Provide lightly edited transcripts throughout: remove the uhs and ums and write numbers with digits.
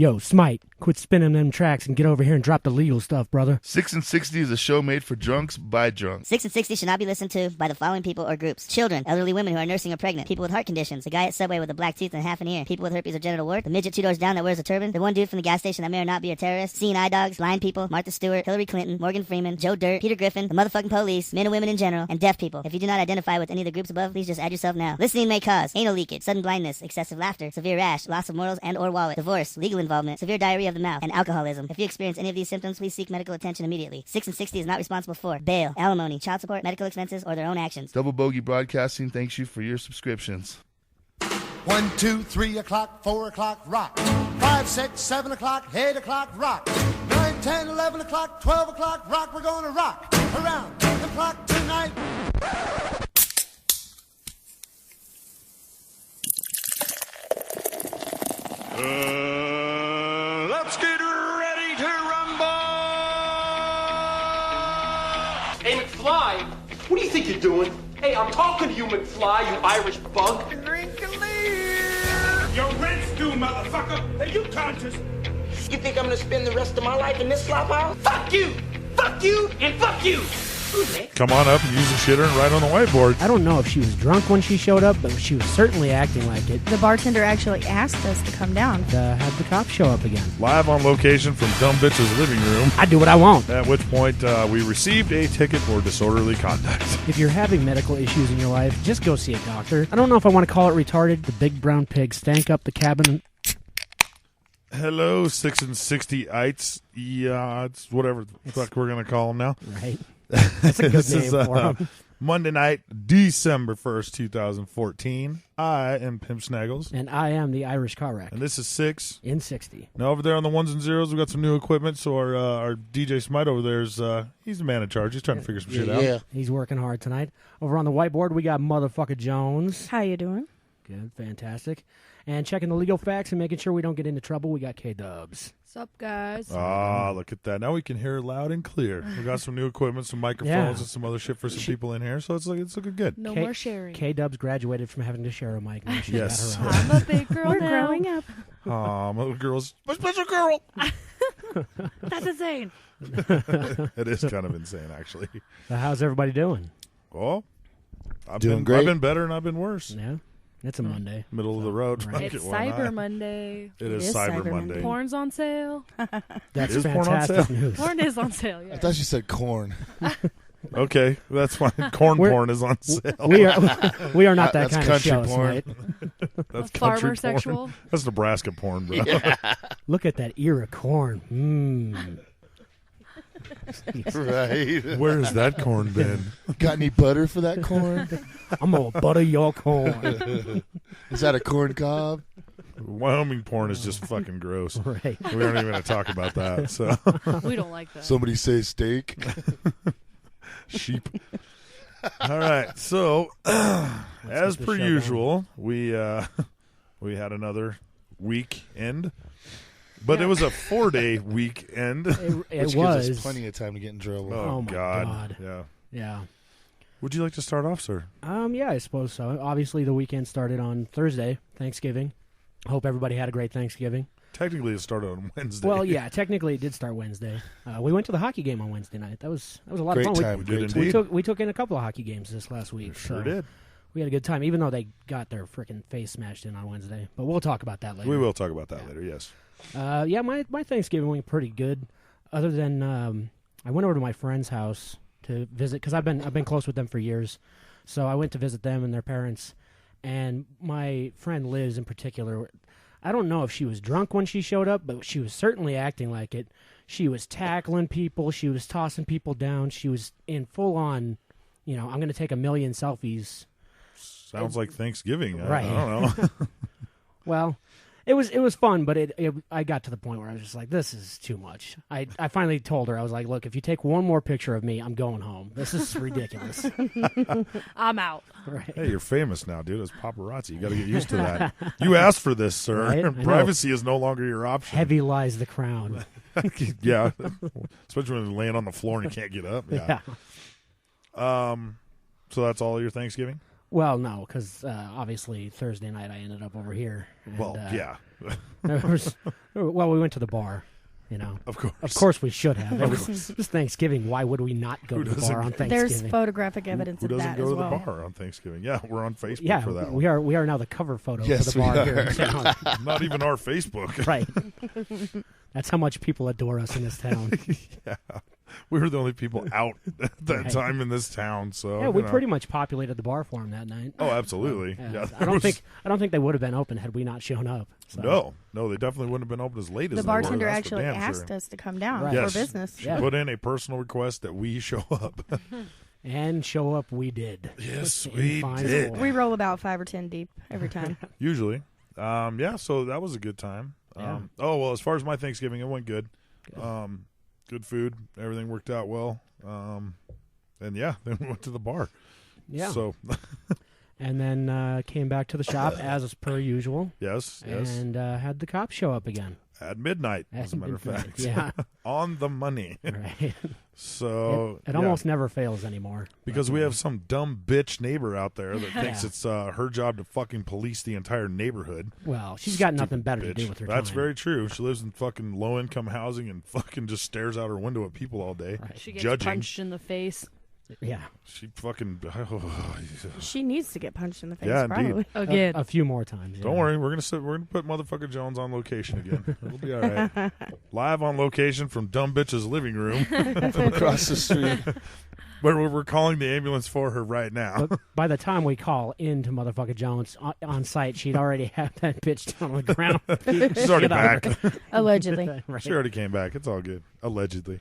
Yo, S.M.Y.T, quit spinning them tracks and get over here and drop the legal stuff, brother. 6 and 60 is a show made for drunks by drunks. 6 and 60 should not be listened to by the following people or groups. Children, elderly women who are nursing or pregnant, people with heart conditions, the guy at Subway with a black tooth and half an ear, people with herpes or genital wart, the midget 2 doors down that wears a turban, the one dude from the gas station that may or not be a terrorist, seeing eye dogs, blind people, Martha Stewart, Hillary Clinton, Morgan Freeman, Joe Dirt, Peter Griffin, the motherfucking police, men and women in general, and deaf people. If you do not identify with any of the groups above, please just add yourself now. Listening may cause anal leakage, sudden blindness, excessive laughter, severe rash, loss of morals and or wallet, divorce, legal involvement, severe diarrhea of the mouth, and alcoholism. If you experience any of these symptoms, please seek medical attention immediately. 6 and 60 is not responsible for bail, alimony, child support, medical expenses, or their own actions. Double Bogey Broadcasting thanks you for your subscriptions. 1, 2, 3 o'clock, 4 o'clock, rock. 5, 6, 7 o'clock, 8 o'clock, rock. 9, 10, 11 o'clock, 12 o'clock, rock. We're gonna rock around the clock tonight. Let's get ready to rumble! Hey, McFly, what do you think you're doing? Hey, I'm talking to you, McFly, you Irish bug. Drink a beer! Your rent's due, motherfucker! Are you conscious? You think I'm gonna spend the rest of my life in this slop house? Fuck you! Fuck you! And fuck you! Come on up and use the shitter and write on the whiteboard. I don't know if she was drunk when she showed up, but she was certainly acting like it. The bartender actually asked us to come down. To have the cops show up again. Live on location from Dumb Bitch's living room. I do what I want. At which point, we received a ticket for disorderly conduct. If you're having medical issues in your life, just go see a doctor. I don't know if I want to call it retarded. The big brown pig stank up the cabin. Hello, 6 and 60ites. Yeah, it's whatever the fuck we're going to call them now. Right. That's a good This name is for them. Monday night, December 1st, 2014. I am Pimp Snaggles. And I am the Irish car wreck. And this is 6 in 60. Now over there on the ones and zeros, we got some new equipment. So our DJ S.M.Y.T over there is he's the man in charge. He's trying to figure some shit out. Yeah, he's working hard tonight. Over on the whiteboard, we got motherfucker Jones. How you doing? Good, fantastic. And checking the legal facts and making sure we don't get into trouble, we got K-Dubs. What's up, guys? Ah, look at that. Now we can hear loud and clear. We got some new equipment, some microphones, and some other shit for some people in here. So it's looking good. No more sharing. K-Dubs graduated from having to share a mic. Now she's yes. got her own. I'm a big girl We're now. growing up. Aw, my little girl's my special girl. That's insane. It is kind of insane, actually. So how's everybody doing? Well, I've Doing been great. I've been better and I've been worse. Yeah. It's a Monday. Middle of the road. Right. It's Why not? Cyber Monday. It is Cyber Monday. Porn's on sale. That's Is porn on fantastic sale? news. Porn is on sale, yeah. I thought you said corn. Okay, that's fine. Corn porn is on sale. We are not that That's kind of country show, porn. right? That's Farmer country porn. sexual. That's Nebraska porn, bro. Look at that ear of corn. Mmm. Right. Where has that corn been? Got any butter for that corn? I'm going to butter your corn. Is that a corn cob? Wyoming porn is just fucking gross. Right. We aren't even going to talk about that. So We don't like that. Somebody say steak. sheep. All right. So as get the per show usual, we had another weekend. But it was a 4-day weekend. It Which was. gives us plenty of time to get in trouble. Oh, my God. Yeah. Yeah. Would you like to start off, sir? Yeah, I suppose so. Obviously, the weekend started on Thursday, Thanksgiving. Hope everybody had a great Thanksgiving. Technically, it started on Wednesday. Well, yeah, technically it did start Wednesday. We went to the hockey game on Wednesday night. That was a lot Great of fun. time. We did Great indeed. We took in a couple of hockey games this last week. Sure so did. We had a good time, even though they got their freaking face smashed in on Wednesday. But we'll talk about that later. We will talk about that later, yes. Yeah, my Thanksgiving went pretty good. Other than I went over to my friend's house to visit because I've been close with them for years. So I went to visit them and their parents. And my friend Liz in particular, I don't know if she was drunk when she showed up, but she was certainly acting like it. She was tackling people. She was tossing people down. She was in full on, I'm going to take 1 million selfies. Sounds like Thanksgiving. Right. I don't know. Well, it was fun, but I got to the point where I was just like, this is too much. I finally told her, I was like, look, if you take one more picture of me, I'm going home. This is ridiculous. I'm out. Right. Hey, you're famous now, dude. It's paparazzi. You got to get used to that. You asked for this, sir. Right? I know. Privacy is no longer your option. Heavy lies the crown. Yeah. Especially when you're laying on the floor and you can't get up. Yeah. Yeah. So that's all your Thanksgiving? Well, no, because obviously Thursday night I ended up over here. And, Well, yeah. Well, we went to the bar. Of course. Of course we should have. It was Thanksgiving. Why would we not go to the bar on Thanksgiving? There's photographic evidence Who of doesn't that go as to well. the bar on Thanksgiving? Yeah, we're on Facebook Yeah, for that we are now the cover photo for the bar here in town. Not even our Facebook. Right. That's how much people adore us in this town. Yeah. We were the only people out at that time in this town, so yeah, we pretty much populated the bar for him that night. Oh, absolutely. Yeah, I don't think they would have been open had we not shown up. So. No, they definitely wouldn't have been open as late as The they were. bartender That's actually for damn asked sure. us to come down Right. for business. She put in a personal request that we show up. And show up we did. Yes, we fine did. order. We roll about 5 or 10 deep every time. Usually. Yeah, so that was a good time. Yeah. As far as my Thanksgiving, it went good. Good food. Everything worked out well. And yeah, then we went to the bar. Yeah. So and then came back to the shop as per usual. Yes. And had the cops show up again. At midnight, as a matter of fact. Yeah. On the money. Right. So it almost never fails anymore. Because we have some dumb bitch neighbor out there that thinks it's her job to fucking police the entire neighborhood. Well, she's got nothing better to bitch. do with her That's time. very true. She lives in fucking low-income housing and fucking just stares out her window at people all day. Right. She gets judging. punched in the face. Yeah. She fucking... She needs to get punched in the face, Yeah, probably. indeed. Again. A few more times. Yeah. Don't worry, we're gonna put motherfucker Jones on location again. It'll be all right. Live on location from Dumb Bitch's living room From across the street. where we're calling the ambulance for her right now. But by the time we call into motherfucker Jones on site, she'd already had that bitch down on the ground. She's already Get out back. of her. Allegedly. Right. She already came back. It's all good. Allegedly.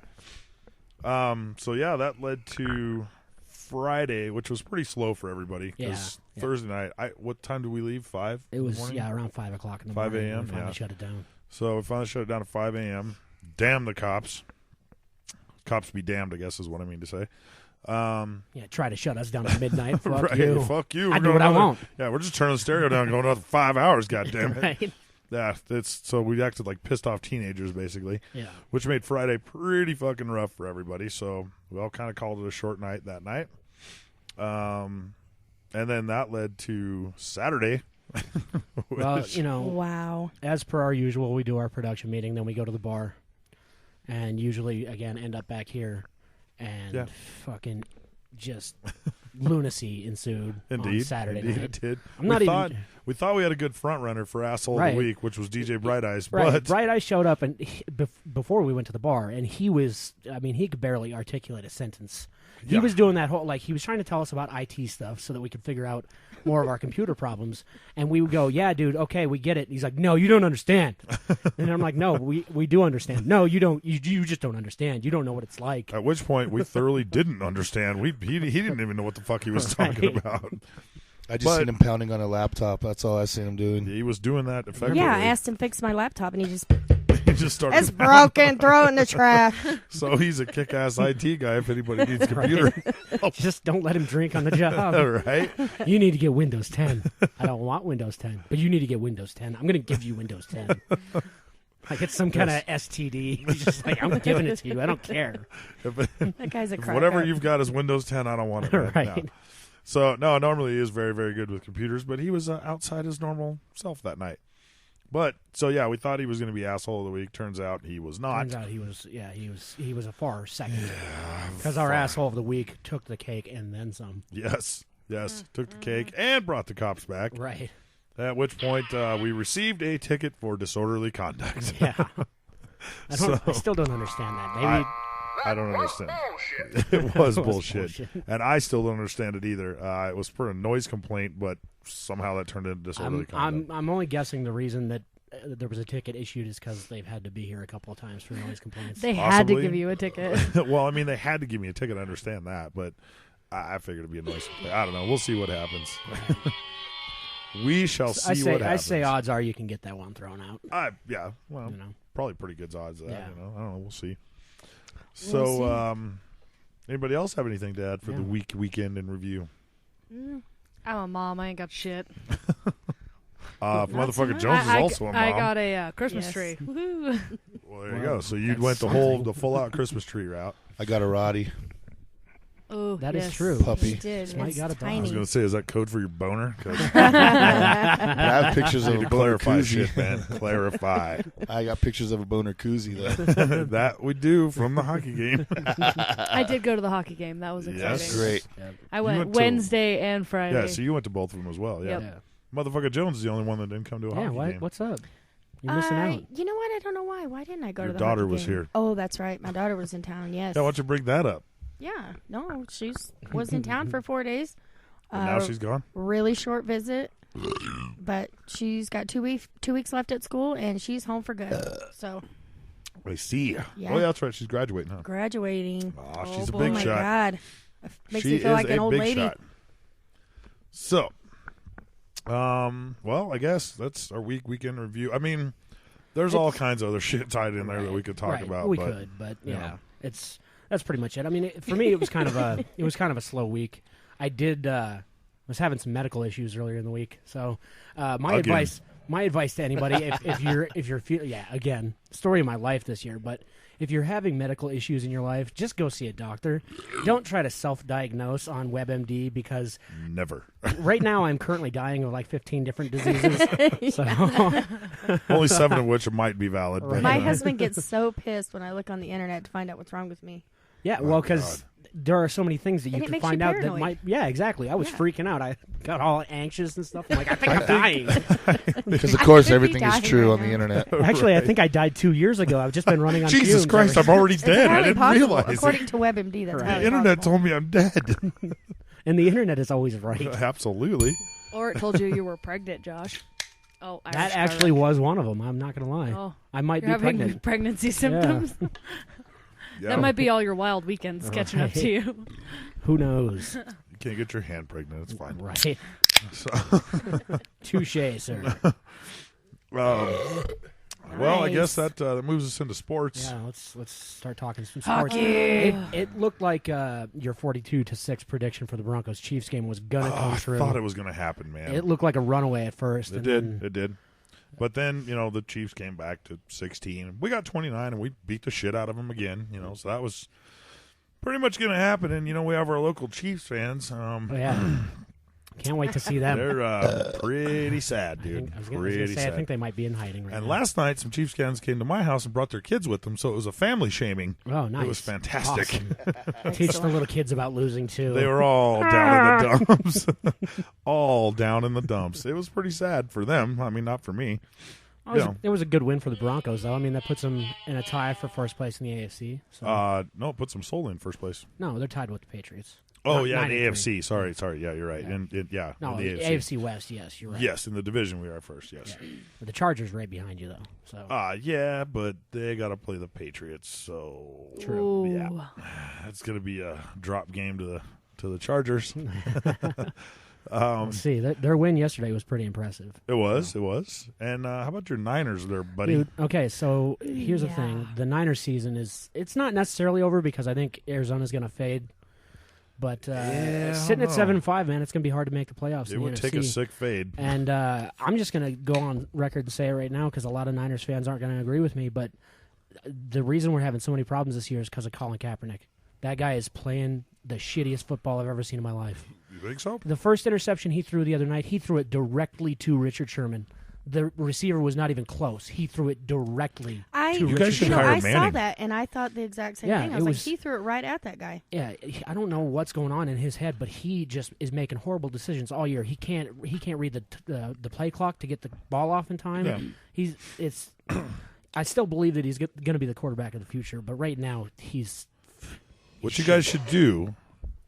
So yeah, that led to Friday, which was pretty slow for everybody because Thursday night. What time did we leave? 5. It was around 5 o'clock in the 5 morning. a.m., We finally yeah. shut it down. So we finally shut it down at 5 a.m. Damn the cops. Cops be damned, I guess is what I mean to say. Try to shut us down at midnight. Fuck right, you. fuck you. I do what I want. Yeah, we're just turning the stereo down, going another 5 hours. God damn it. Right. Yeah, so we acted like pissed off teenagers, basically. Yeah. Which made Friday pretty fucking rough for everybody. So we all kind of called it a short night that night. And then that led to Saturday. Well, Wow. as per our usual, we do our production meeting, then we go to the bar, and usually, again, end up back here, and fucking just lunacy ensued on Saturday Indeed, night. it did. We thought we had a good front runner for Asshole of the Week, which was DJ Bright Eyes. Right, But Bright Eyes showed up and before we went to the bar, and he could barely articulate a sentence. He was doing that whole, he was trying to tell us about IT stuff so that we could figure out more of our computer problems. And we would go, yeah, dude, okay, we get it. And he's like, no, you don't understand. And I'm like, no, we do understand. No, you don't. You just don't understand. You don't know what it's like. at which point we thoroughly didn't understand. He didn't even know what the fuck he was talking about. I just seen him pounding on a laptop. That's all I seen him doing. He was doing that effectively. Yeah, I asked him to fix my laptop, and he just... He just started. It's broken. Throw it in the trash. So he's a kick-ass IT guy if anybody needs computer help. Just don't let him drink on the job. Right? You need to get Windows 10. I don't want Windows 10, but you need to get Windows 10. I'm going to give you Windows 10. Like it's some kind of STD. He's just like, I'm giving it to you. I don't care. That guy's a If crack whatever up. you've got is Windows 10, I don't want it. Right. No. So, no, normally he is very, very good with computers, but he was outside his normal self that night. But, so yeah, we thought he was going to be Asshole of the Week. Turns out he was not. Turns out he was a far second. Because our Asshole of the Week took the cake and then some. Yes. Took the cake and brought the cops back. Right. At which point we received a ticket for disorderly conduct. Yeah. I still don't understand that. Maybe I don't understand. It was bullshit. And I still don't understand it either. It was for a noise complaint, but somehow that turned into disorderly conduct. I'm only guessing the reason that there was a ticket issued is because they've had to be here a couple of times for noise complaints. They had to give you a ticket. Well, I mean, they had to give me a ticket. I understand that, but I figured it'd be a noise complaint. I don't know. We'll see what happens. We shall see what happens. I say odds are you can get that one thrown out. Yeah. Well, probably pretty good odds of that. Yeah. I don't know. We'll see. So, anybody else have anything to add for the weekend in review? I'm a mom. I ain't got shit. Motherfucker Jones is also a mom. I got a Christmas tree. Woohoo. Well, there you go. So you went the full out Christmas tree route. I got a Roddy. Oh, That yes. is true. Puppy. He did. Smite It's got a dog. I tiny. was going to say, is that code for your boner? 'Cause I have pictures I of need a to boner clarify koozie. shit, man. Clarify. I got pictures of a boner koozie, though. That we do from the hockey game. I did go to the hockey game. That was exciting. Yes. Great. I You went went to- Wednesday and Friday. Yeah, so you went to both of them as well. Yeah. Yep. Motherfucker Jones is the only one that didn't come to a Yeah, hockey game. what's up? You're missing out. You know what? I don't know why. Why didn't I go Your to the daughter hockey was game? here. Oh, that's right. My daughter was in town. Yes. Yeah, why don't you bring that up? Yeah. No, was in town for 4 days. And now she's gone? Really short visit, but she's got 2 weeks left at school, and she's home for good. So I see. Yeah. Oh, yeah, that's right. She's graduating, huh? graduating. Oh, she's a Oh big my shot. God. Makes She me feel is like an a old big lady. shot. So, well, I guess that's our weekend review. I mean, there's all kinds of other shit tied in there that we could talk Right. about. We but, could, but you yeah, know. that's pretty much it. I mean, for me, it was kind of a slow week. I was having some medical issues earlier in the week, so my advice to anybody, if you're again, story of my life this year, but if you're having medical issues in your life, just go see a doctor. Don't try to self-diagnose on WebMD because never. Right now, I'm currently dying of like 15 different diseases. So only 7 of which might be valid. Right. My husband gets so pissed when I look on the internet to find out what's wrong with me. Yeah, well, because there are so many things that you And it can makes find you out that paranoid. might. Yeah, exactly. I was freaking out. I got all anxious and stuff. I'm like, I think I'm dying. Because, of course, could be everything is dying true right on the now. internet. Actually, I Right. think I died 2 years ago. I've just been running on Jesus fumes Christ, ever I'm already It's dead. I entirely didn't possible, realize according it. to WebMD. That's Right. highly The internet possible. told me I'm dead. And the internet is always right. Absolutely. Or it told you were pregnant, Josh. Oh, Irish That actually garlic. was one of them. I'm not going to lie. Oh, I might you're be having pregnant. pregnancy symptoms. Yeah. That might be all your wild weekends catching up to Right. you. Who knows? You can't get your hand pregnant. It's fine. Right. So, Touche, sir. well, I guess that moves us into sports. Yeah, let's start talking some sports. Hockey. It looked like your 42-6 prediction for the Broncos Chiefs game was gonna come I true. thought it was going to happen, man. It looked like a runaway at first. It and did. then- It did. But then, the Chiefs came back to 16. We got 29, and we beat the shit out of them again. So that was pretty much going to happen. And, we have our local Chiefs fans. Oh, yeah. Can't wait to see them. They're pretty sad, dude. I was gonna Pretty say, sad. I think they might be in hiding right And now. last night, some Chiefs fans came to my house and brought their kids with them, so it was a family shaming. Oh, nice. It was fantastic. Awesome. Teach the little kids about losing, too. They were all down in the dumps. All down in the dumps. It was pretty sad for them. I mean, not for me. It was a good win for the Broncos, though. I mean, that puts them in a tie for first place in the AFC. So. No, put some soul in first place. No, they're tied with the Patriots. Oh, Not- yeah, the 93. AFC. Sorry. Yeah, you're right. Yeah. No, No, the the AFC. AFC West, yes, you're right. Yes, in the division we are first, yes. Yeah. But the Chargers right behind you, though. So Yeah, but they got to play the Patriots, so True. Yeah, that's going to be a drop game to the Chargers. let's see. Their win yesterday was pretty impressive. It was. And how about your Niners there, buddy? Dude, okay, so here's the thing. The Niners season it's not necessarily over because I think Arizona's going to fade. But sitting at 7-5, man, it's going to be hard to make the playoffs. It in the would take a NFC. sick fade. And I'm just going to go on record and say it right now because a lot of Niners fans aren't going to agree with me. But the reason we're having so many problems this year is because of Colin Kaepernick. That guy is playing the shittiest football I've ever seen in my life. You think so? The first interception he threw the other night, he threw it directly to Richard Sherman. The receiver was not even close. He threw it directly to You guys Richard should Sherman. hire I saw Manning. that, and I thought the exact same Yeah, thing. I it was like, was- he threw it right at that guy. Yeah, I don't know what's going on in his head, but he just is making horrible decisions all year. He can't read the play clock to get the ball off in time. Yeah. I still believe that he's going to be the quarterback of the future, but right now he's. What you guys should do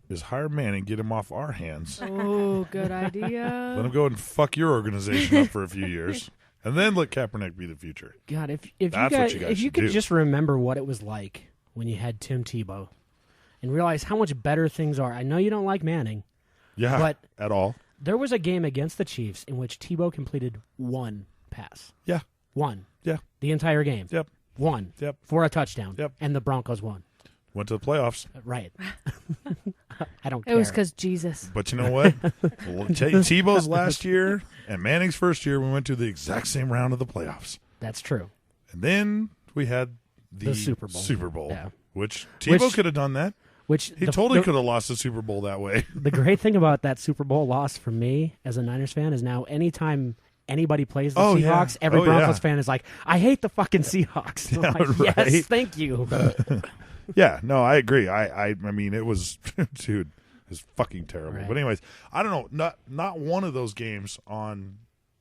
is hire Manning, get him off our hands. Oh, good idea. Let him go and fuck your organization up for a few years, and then let Kaepernick be the future. God, if That's what you guys if you should could do. just remember what it was like when you had Tim Tebow, and realize how much better things are. I know you don't like Manning, Yeah, but at all. there was a game against the Chiefs in which Tebow completed one pass. Yeah, One. yeah. The entire game. Yep. One. Yep. For a touchdown. Yep. And the Broncos won. Went to the playoffs. Right. I don't It care. was because Jesus. But you know what? Tebow's last year and Manning's first year, we went to the exact same round of the playoffs. That's true. And then we had the Super Bowl. Super Bowl, Yeah. which Tebow could have done that. Which he totally could have lost the Super Bowl that way. The great thing about that Super Bowl loss for me as a Niners fan is now anytime anybody plays the Seahawks, every Broncos fan is like, I hate the fucking Seahawks. Yeah, like, right. Yes, thank you. Yeah, no, I agree. I mean, it was, dude, it was fucking terrible. Right. But anyways, I don't know. Not one of those games on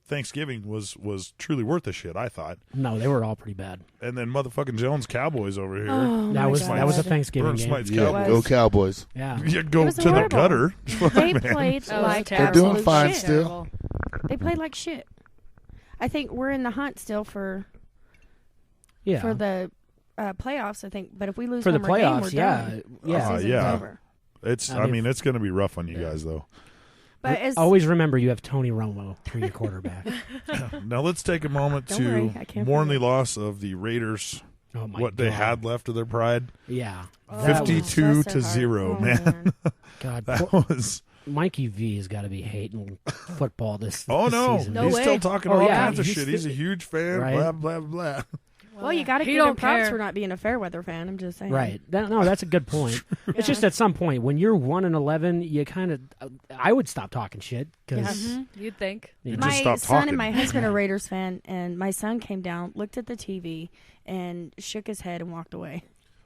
Thanksgiving was truly worth a shit, I thought. No, they were all pretty bad. And then motherfucking Jones Cowboys over here. Oh, that was a Thanksgiving game. Smite's Yeah, Cowboys. go Cowboys. Yeah. You go to horrible. the gutter. They played like They're doing absolute fine shit. still. They played like shit. I think we're in the hunt still for the playoffs. I think, but if we lose for the one more game, we're playoffs, yeah, done. yeah, Season's yeah. over. I mean, it's going to be rough on you guys, though. But as, always remember you have Tony Romo for your quarterback. Now let's take a moment Don't to worry, I can't mourn the forget. loss of the Raiders. Oh my what God. they had left of their pride. Yeah, that was 52 so to hard. 0, Oh, man. God, That poor- was. Mikey V has got to be hating football this. Oh this no, season. No he's way. still talking Oh, all yeah, kinds of he's shit. He's a huge fan. Right. Blah blah blah. Well, you got to He give him don't props care. for not being a fair weather fan. I'm just saying. Right. No, that's a good point. It's just at some point when you're 1-11, you kind of. I would stop talking shit because You'd think. You My just stop son talking. and my husband are Raiders fan, and my son came down, looked at the TV, and shook his head and walked away.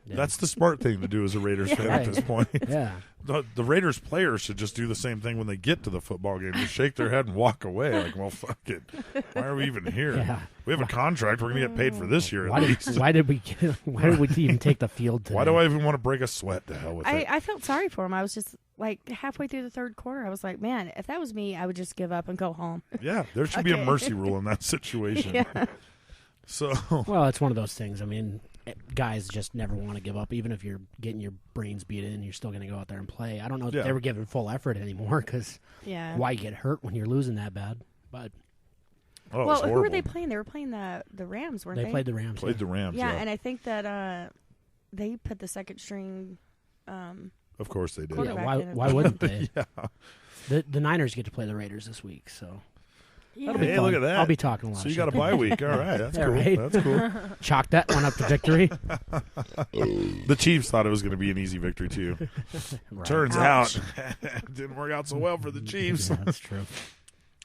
That's the smart thing to do as a Raiders fan at this point. Yeah. The Raiders players should just do the same thing when they get to the football game. Just shake their head and walk away. Like, well, fuck it. Why are we even here? Yeah. We have a contract. We're going to get paid for this year at least. Why did we even take the field today? Why do I even want to break a sweat? To hell with it. I felt sorry for him. I was just like halfway through the third quarter. I was like, man, if that was me, I would just give up and go home. Yeah, there should be a Okay. mercy rule in that situation. Yeah. So, Well, it's one of those things. I mean, guys just never want to give up, even if you're getting your brains beat in. You're still going to go out there and play. I don't know if Yeah. they were giving full effort anymore because Yeah. why get hurt when you're losing that bad? But oh, it was Well, who horrible. were they playing? They were playing the Rams, weren't they? they played the Rams. Played the Rams. Yeah, Yeah, and I think that they put the second string. of course they did. Yeah, quarterback why in it. wouldn't they? Yeah. The Niners get to play the Raiders this week, so Yeah. that'll be Hey, fun. look at that. I'll be talking a lot. So you of got a shit. bye week. All right, that's Yeah, cool. right. That's cool. Chalk that one up to victory. The Chiefs thought it was going to be an easy victory too. Right. Turns Ouch. out, it didn't work out so well for the Chiefs. Yeah, that's true.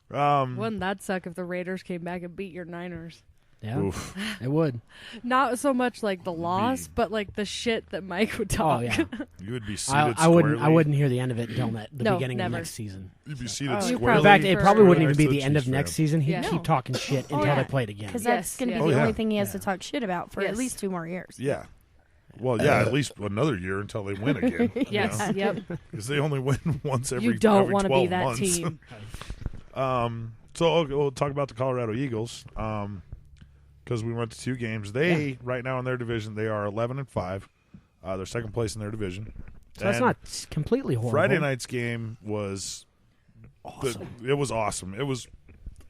Wouldn't that suck if the Raiders came back and beat your Niners? Yeah, Oof. it would. Not so much like the loss, but like the shit that Mike would talk. Oh yeah. You would be seated I wouldn't. I squarely. wouldn't hear the end of it until the No, beginning never. of next season. You'd be seated Oh, you squarely. In fact, it probably wouldn't even next be to the a end of Chiefs next fan. season. He'd Yeah. keep talking shit until yeah. they played again. Because Yes, that's going to yes. be Oh, the yeah. only thing he has to Yeah. talk shit about for Yes. at least 2 more years. Yeah. Well, yeah, at least another year until they win again. Yes, yep. Because they only win once every. You don't every want to 12 be that months. team. So we'll talk about the Colorado Eagles. Because we went to 2 games. They right now in their division they are 11-5. They're second place in their division. So that's And not completely horrible. Friday night's game was awesome. It was awesome. It was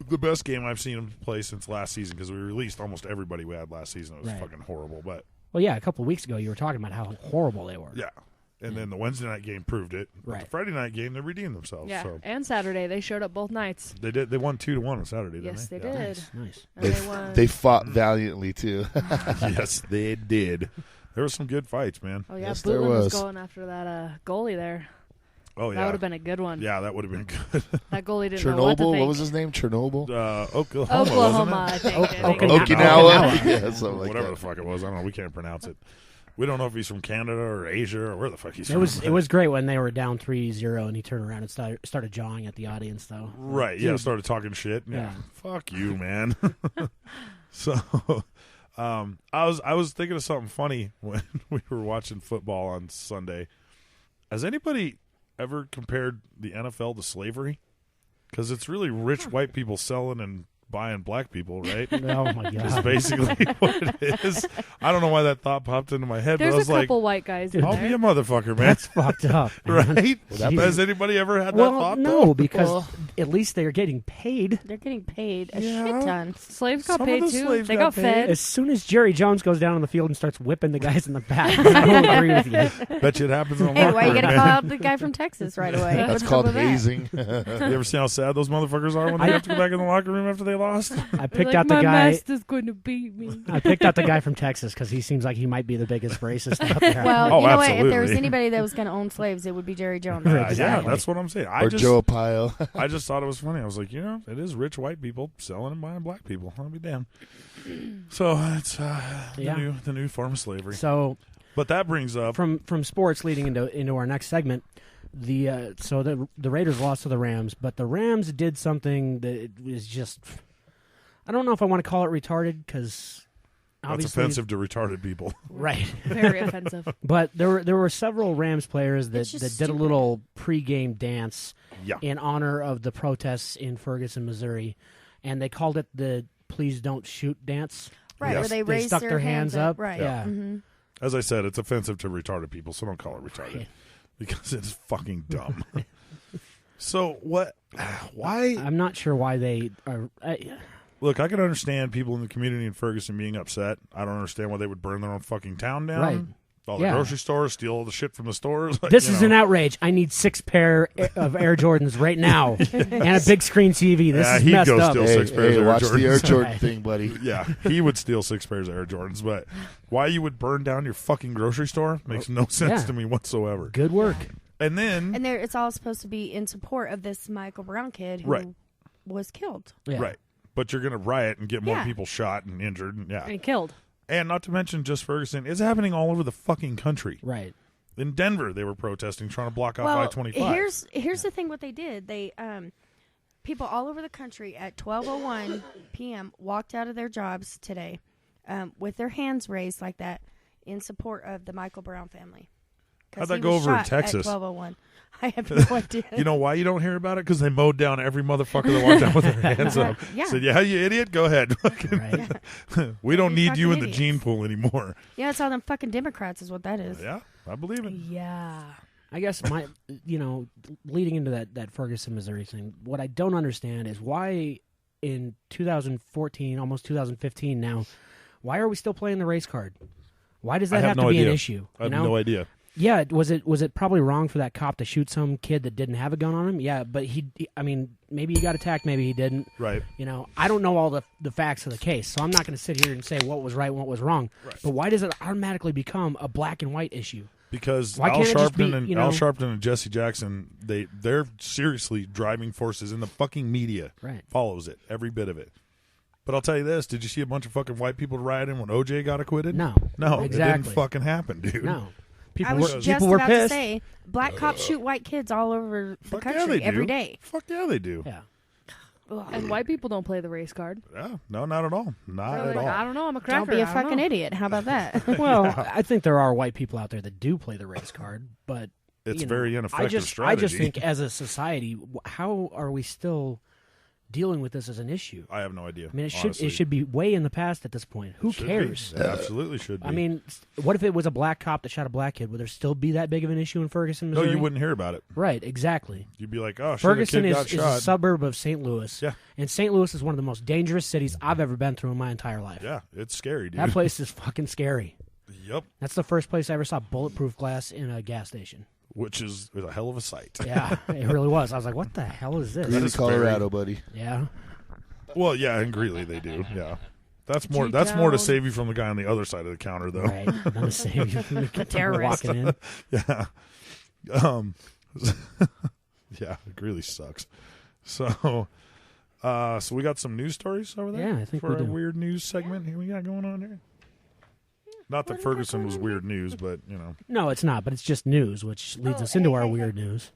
the best game I've seen them play since last season because we released almost everybody we had last season. It was Right. fucking horrible, but Well, yeah, a couple of weeks ago you were talking about how horrible they were. yeah. And then the Wednesday night game proved it. But Right. the Friday night game, they redeemed themselves. Yeah, So and Saturday they showed up both nights. they did. They won 2-1 on Saturday. Didn't Yes, they Yeah. did. Nice. And they won. They fought valiantly too. Yes, they did. There were some good fights, man. Oh yeah, Yes, there Bootland was was. going after that goalie there. Oh yeah, That would have been a good one. Yeah, that would have been good. That goalie didn't know what to Chernobyl. think. What was his name? Chernobyl. Oklahoma. Oklahoma, wasn't I think. Okinawa. Okinawa. Yeah, something like Whatever that. the fuck it was. I don't know. We can't pronounce it. We don't know if he's from Canada or Asia or where the fuck he's It from. was great when they were down 3-0 and he turned around and started jawing at the audience though. Right, yeah, Dude. started talking shit. Yeah. Yeah. Fuck you, man. So I was thinking of something funny when we were watching football on Sunday. Has anybody ever compared the NFL to slavery? Because it's really rich white people selling and buying black people, right? Oh my Is god. basically what it is. I don't know why that thought popped into my head, There's but I was a like, couple white guys in I'll there. be a motherfucker, man. That's fucked up. man. Right? Jeez. Has anybody ever had that Well, thought? no, though? because at least they are getting paid. They're getting paid a Yeah. shit ton. Slaves got Some of paid the too. slaves They got got paid. fed. As soon as Jerry Jones goes down on the field and starts whipping the guys in the back, I don't agree with you. Bet you it happens in the Hey, locker why are you room, going to man. call out the guy from Texas right away? That's What's up called with that? hazing. You ever see how sad those motherfuckers are when they have to go back in the locker room after they lost? I picked out the my guy. master's going to beat me. I picked out the guy from Texas because he seems like he might be the biggest racist out there. Well, you know what? If absolutely. there was anybody that was going to own slaves, it would be Jerry Jones. Right. Yeah, that's what I'm saying. Or Joe Pyle. I just thought it was funny. I was like, it is rich white people selling and buying black people. I'll be damned. So it's the new form of slavery. So, but that brings up from sports leading into our next segment. The Raiders lost to the Rams, but the Rams did something that is just, I don't know if I want to call it retarded because that's offensive to retarded people. Right. Very offensive. But there were several Rams players that did stupid. a little pregame dance in honor of the protests in Ferguson, Missouri, and they called it the "Please Don't Shoot" dance. Right, Yes. where they raised stuck their hands up. Right. Yeah. Mm-hmm. As I said, it's offensive to retarded people, so don't call it retarded because it's fucking dumb. So what? Why? I'm not sure why they are. Look, I can understand people in the community in Ferguson being upset. I don't understand why they would burn their own fucking town down. Right. All the grocery stores, steal all the shit from the stores. Like, This is an outrage. I need 6 pair of Air Jordans right now and a big screen TV. This is he'd messed go up. steal 6 pairs of Air watch Jordans. the Air Jordan thing, buddy. Yeah, he would steal 6 pairs of Air Jordans. But why you would burn down your fucking grocery store makes no sense to me whatsoever. Good work. And then... And it's all supposed to be in support of this Michael Brown kid who was killed. Yeah. Right. But you're going to riot and get more people shot and injured. And killed. And not to mention just Ferguson. It's happening all over the fucking country. Right. In Denver, they were protesting, trying to block off I-25. Here's the thing what they did. They people all over the country at 12:01 p.m. walked out of their jobs today with their hands raised like that in support of the Michael Brown family. How'd that go over in Texas? At 12:01. I have no idea. You know why you don't hear about it? Because they mowed down every motherfucker that walked out with their hands up. Yeah. Said, yeah, you idiot, go ahead. We don't need you in the gene pool anymore. Yeah, it's all them fucking Democrats is what that is. Yeah, I believe it. Yeah. I guess leading into that Ferguson, Missouri thing, what I don't understand is why in 2014, almost 2015 now, why are we still playing the race card? Why does that have to be an issue? I have no idea. Yeah, was it probably wrong for that cop to shoot some kid that didn't have a gun on him? Yeah, but maybe he got attacked, maybe he didn't. Right. I don't know all the facts of the case, so I'm not going to sit here and say what was right and what was wrong. Right. But why does it automatically become a black and white issue? Because Al Sharpton and Jesse Jackson, they're seriously driving forces in the fucking media. Right. Follows it, every bit of it. But I'll tell you this, did you see a bunch of fucking white people rioting when OJ got acquitted? No. No, exactly. It didn't fucking happen, dude. No. I was just were about pissed. to say, black cops shoot white kids all over the Fuck country yeah, every do. day. Fuck yeah, they do. Yeah. And white people don't play the race card. Yeah, no, not at all. Not They're at like, all. I don't know, I'm a cracker. Don't be a I don't fucking know. idiot. How about that? Well, I think there are white people out there that do play the race card, but It's very ineffective I strategy. just think as a society, how are we still dealing with this as an issue? I have no idea. I mean, it honestly. should be way in the past at this point. Who Should cares? be. It absolutely should be. I mean, what if it was a black cop that shot a black kid? Would there still be that big of an issue in Ferguson, no, Missouri? you wouldn't hear about it. Right, exactly. You'd be like, oh, shit, Ferguson a kid got is shot. a suburb of St. Louis. Yeah. And St. Louis is one of the most dangerous cities I've ever been through in my entire life. Yeah, it's scary, dude. That place is fucking scary. Yep. That's the first place I ever saw bulletproof glass in a gas station. Which is a hell of a sight. Yeah, it really was. I was like, what the hell is this? Greeley, Colorado, buddy. Yeah. Well, yeah, in Greeley they do. Yeah. That's more to save you from the guy on the other side of the counter, though. Right. Not to save you from the terrorist walking in. Yeah. Yeah, Greeley sucks. So we got some news stories over there? Yeah, I think for we our do. weird news segment here we got going on here. Not that Ferguson was weird news, but, No, it's not, but it's just news, which leads us into our weird news.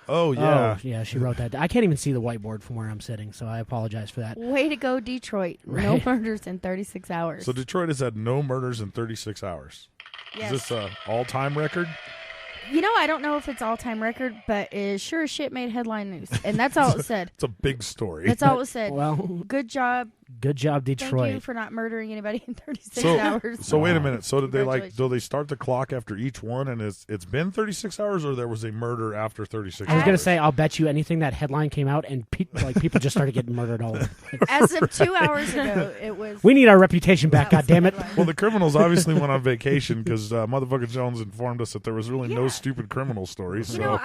Oh, yeah. Oh, yeah, she wrote that. I can't even see the whiteboard from where I'm sitting, so I apologize for that. Way to go, Detroit. Right. No murders in 36 hours. So Detroit has had no murders in 36 hours. Yes. Is this an all-time record? I don't know if it's all-time record, but it sure as shit made headline news. And that's all it said. It's a big story. That's all it said. Well, good job. Good job, Thank Detroit. you for not murdering anybody in 36 hours. So wait a minute. So did Congratulations. do they start the clock after each one and it's been 36 hours or there was a murder after 36 hours? I was going to say, I'll bet you anything that headline came out and people just started getting murdered all over. As of 2 hours ago, it was... We need our reputation back, That was the goddammit. headline. Well, the criminals obviously went on vacation because motherfucker Jones informed us that there was really no stupid criminal stories. You So know,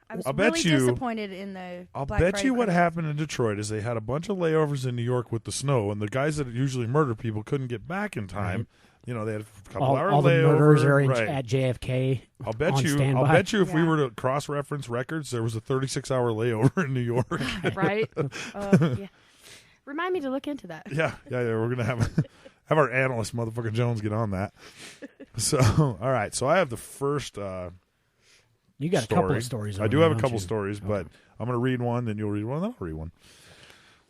I was I'll really bet you. disappointed in the. I'll Black bet Friday you what parade. happened in Detroit is they had a bunch of layovers in New York with the snow, and the guys that usually murder people couldn't get back in time. Right. You know, they had a couple all, hour all the layover. murderers are right. at JFK. I'll bet on you. standby. I'll bet you if we were to cross-reference records, there was a 36-hour layover in New York. Right? Yeah. Remind me to look into that. Yeah. We're gonna have our analyst, motherfucker Jones, get on that. So, all right. So I have the first. You got story. a couple of stories. I do have a couple stories, but I'm gonna read one, then you'll read one, then I'll read one.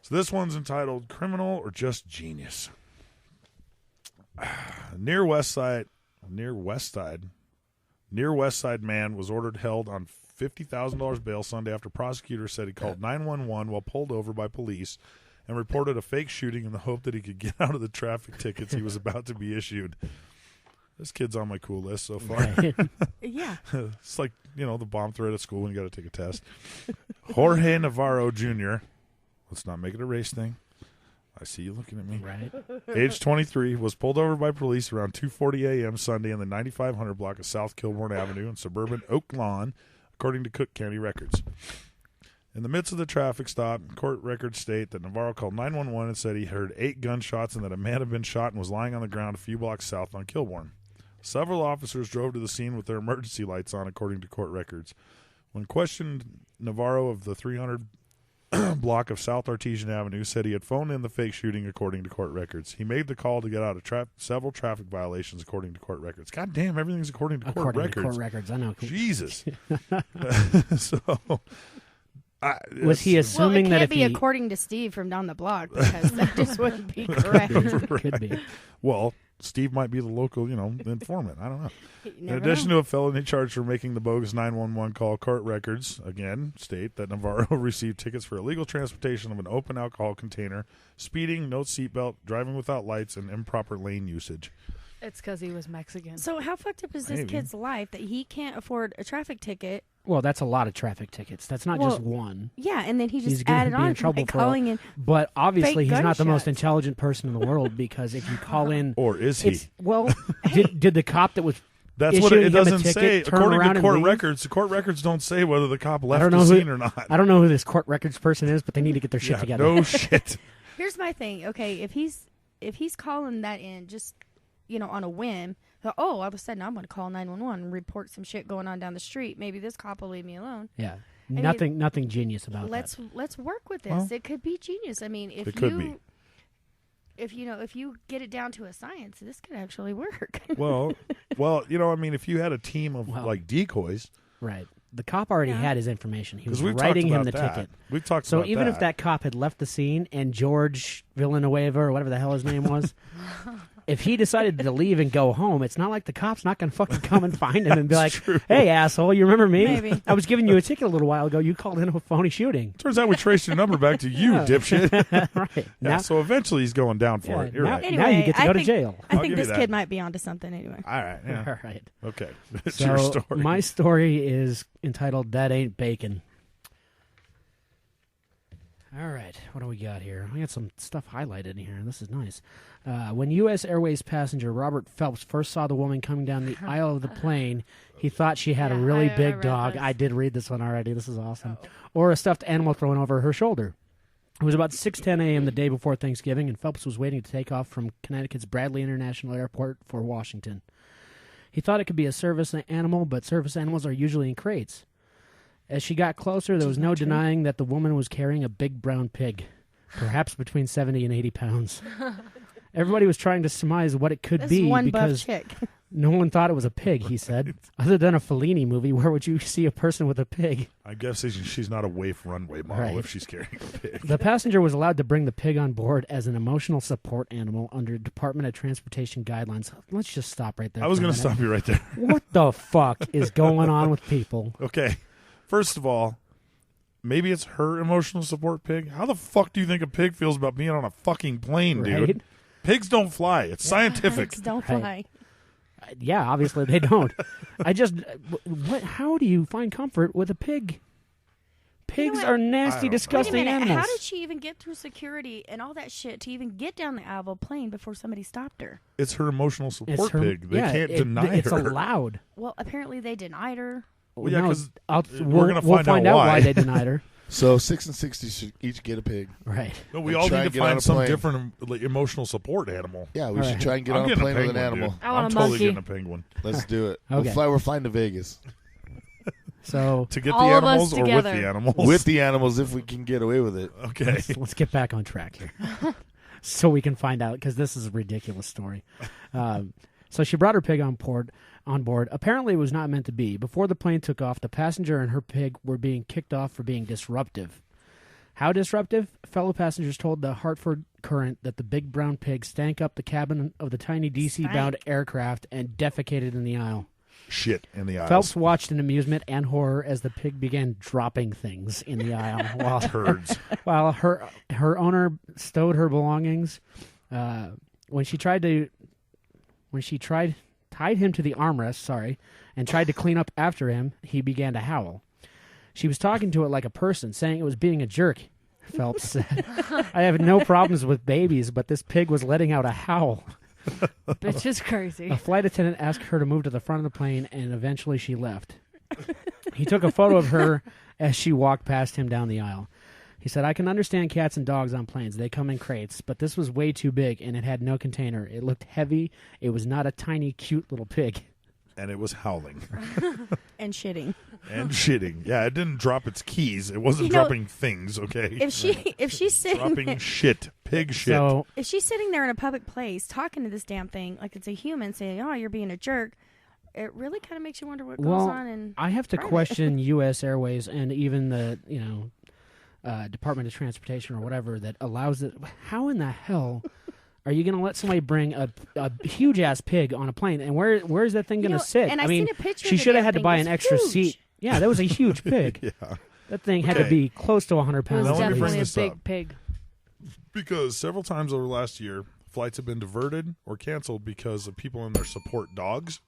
So this one's entitled "Criminal or Just Genius." Near West Side man was ordered held on $50,000 bail Sunday after prosecutors said he called 911 while pulled over by police and reported a fake shooting in the hope that he could get out of the traffic tickets he was about to be issued. This kid's on my cool list so far. Right. Yeah. It's like, the bomb threat at school when you got to take a test. Jorge Navarro Jr. Let's not make it a race thing. I see you looking at me. Right. Age 23, was pulled over by police around 2:40 a.m. Sunday in the 9500 block of South Kilbourne Avenue in suburban Oak Lawn, according to Cook County records. In the midst of the traffic stop, court records state that Navarro called 911 and said he heard 8 gunshots and that a man had been shot and was lying on the ground a few blocks south on Kilbourne. Several officers drove to the scene with their emergency lights on, according to court records. When questioned, Navarro of the 300 block of South Artesian Avenue said he had phoned in the fake shooting, according to court records. He made the call to get out of several traffic violations, according to court records. God damn, everything's according to court records. To court records, I know. Jesus. So, was he assuming that if it can't be according to Steve from down the block, because that just wouldn't be correct. Right. Could be. Well, Steve might be the local, informant. I don't know. In never addition know. to a felony charge for making the bogus 911 call, court records, again, state that Navarro received tickets for illegal transportation of an open alcohol container, speeding, no seatbelt, driving without lights, and improper lane usage. It's because he was Mexican. So how fucked up is this Maybe. kid's life that he can't afford a traffic ticket? Well, that's a lot of traffic tickets. That's not just one. Yeah, and then he He's just gonna added be on in trouble by for calling in. But obviously, fake he's not the most gunshots. intelligent person in the world, because if you call in, Or is he? Well, did the cop that was That's what issuing it him a doesn't ticket say. turn According around to and court leave? records, the court records don't say whether the cop I left don't the know scene or not. I don't know who this court records person is, but they need to get their shit together. No shit. Here's my thing. Okay, if he's calling that in just on a whim, all of a sudden I'm going to call 911 and report some shit going on down the street. Maybe this cop will leave me alone. Yeah. I Nothing genius about let's that. Let's work with this. Well, it could be genius. I mean, if it could be. if you get it down to a science, this could actually work. Well, if you had a team of like decoys, right? The cop already had his information. He was we've writing talked him the about that. ticket. We've talked so about even that. if that cop had left the scene and George Villanueva or whatever the hell his name was, if he decided to leave and go home, it's not like the cop's not going to fucking come and find him and be like, true. "Hey, asshole, you remember me? Maybe. I was giving you a ticket a little while ago. You called in a phony shooting." Turns out we traced your number back to you, dipshit. Right. Yeah, so eventually he's going down for it. You're now, right. Anyway, now you get to I go to think- jail. I I'll think give you this that. kid might be onto something anyway. All right. Yeah. All right. Okay. It's So your story. my story is entitled "That Ain't Bacon." All right, what do we got here? We got some stuff highlighted in here. This is nice. When U.S. Airways passenger Robert Phelps first saw the woman coming down the aisle of the plane, he thought she had a really I big read dog. this. I did read this one already. This is awesome. Or a stuffed animal thrown over her shoulder. It was about 6:10 a.m. the day before Thanksgiving, and Phelps was waiting to take off from Connecticut's Bradley International Airport for Washington. He thought it could be a service animal, but service animals are usually in crates. As she got closer, there was no denying that the woman was carrying a big brown pig, perhaps between 70 and 80 pounds. Everybody was trying to surmise what it could This be one buff because chick. no one thought it was a pig, he said. Other than a Fellini movie, where would you see a person with a pig? I guess she's not a waif runway model Right. if she's carrying a pig. The passenger was allowed to bring the pig on board as an emotional support animal under Department of Transportation guidelines. Let's just stop right there. I was going to stop you right there. What the fuck is going on with people? Okay. First of all, maybe it's her emotional support pig. How the fuck do you think a pig feels about being on a fucking plane, Right? dude? Pigs don't fly. It's scientific. Pigs don't Right. fly. Yeah, obviously they don't. How do you find comfort with a pig? Pigs what? are I nasty, don't know. disgusting Wait a minute. animals. How did she even get through security and all that shit to even get down the aisle of a plane before somebody stopped her? It's her emotional It's support her- pig. They yeah, can't deny it's her. allowed. Well, apparently they denied her. Well, yeah, because we're going to find out why they denied her. So 6 and 60 should each get a pig. Right. No, we all need to find some different emotional support animal. Yeah, we should try and get on a plane with an animal. Dude. I'm totally getting a penguin. Let's do it. Okay. We're flying to Vegas. So to get the animals or with the animals? With the animals if we can get away with it. Okay. Let's get back on track here. So we can find out, because this is a ridiculous story. So she brought her pig on board. Apparently it was not meant to be. Before the plane took off, the passenger and her pig were being kicked off for being disruptive. How disruptive? Fellow passengers told the Hartford Courant that the big brown pig stank up the cabin of the tiny DC-bound aircraft and defecated in the aisle. Shit in the aisle. Phelps watched in amusement and horror as the pig began dropping things in the aisle while her owner stowed her belongings. When she tied him to the armrest, and tried to clean up after him, he began to howl. She was talking to it like a person, saying it was being a jerk, Phelps said. I have no problems with babies, but this pig was letting out a howl. Bitch is crazy. A flight attendant asked her to move to the front of the plane, and eventually she left. He took a photo of her as she walked past him down the aisle. He said, I can understand cats and dogs on planes. They come in crates, but this was way too big, and it had no container. It looked heavy. It was not a tiny, cute little pig. And it was howling. And shitting. Yeah, it didn't drop its keys. It wasn't dropping things, okay? If she's sitting dropping there, shit. Pig shit. So, if she's sitting there in a public place talking to this damn thing like it's a human saying, oh, you're being a jerk, it really kind of makes you wonder what goes on in I have to question U.S. Airways and even the, Department of Transportation or whatever that allows it. How in the hell are you going to let somebody bring a huge ass pig on a plane? And where is that thing going to sit? And I mean, seen a picture she of the should have damn had to thing. buy It an was extra huge. seat. Yeah, that was a huge pig. Yeah. That thing had to be close to 100 It pounds. was Now, let me definitely bring a this big up. pig. Because several times over the last year, flights have been diverted or canceled because of people in their support dogs.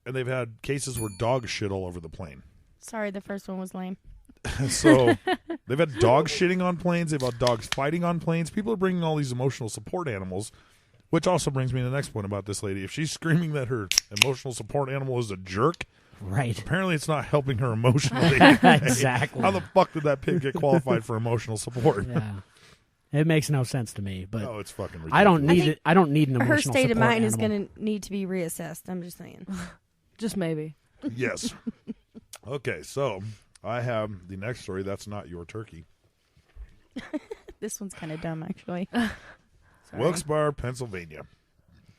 And they've had cases where dogs shit all over the plane. Sorry, the first one was lame. So they've had dogs shitting on planes. They've had dogs fighting on planes. People are bringing all these emotional support animals, which also brings me to the next point about this lady. If she's screaming that her emotional support animal is a jerk, right? Apparently it's not helping her emotionally. Exactly. How the fuck did that pig get qualified for emotional support? Yeah. It makes no sense to me, but it's fucking ridiculous. I don't need it. I don't need an emotional Her state of support mind is animal. going to need to be reassessed. I'm just saying. Just maybe. Yes. Okay, so I have the next story. That's not your turkey. This one's kind of dumb, actually. Wilkes-Barre, Pennsylvania.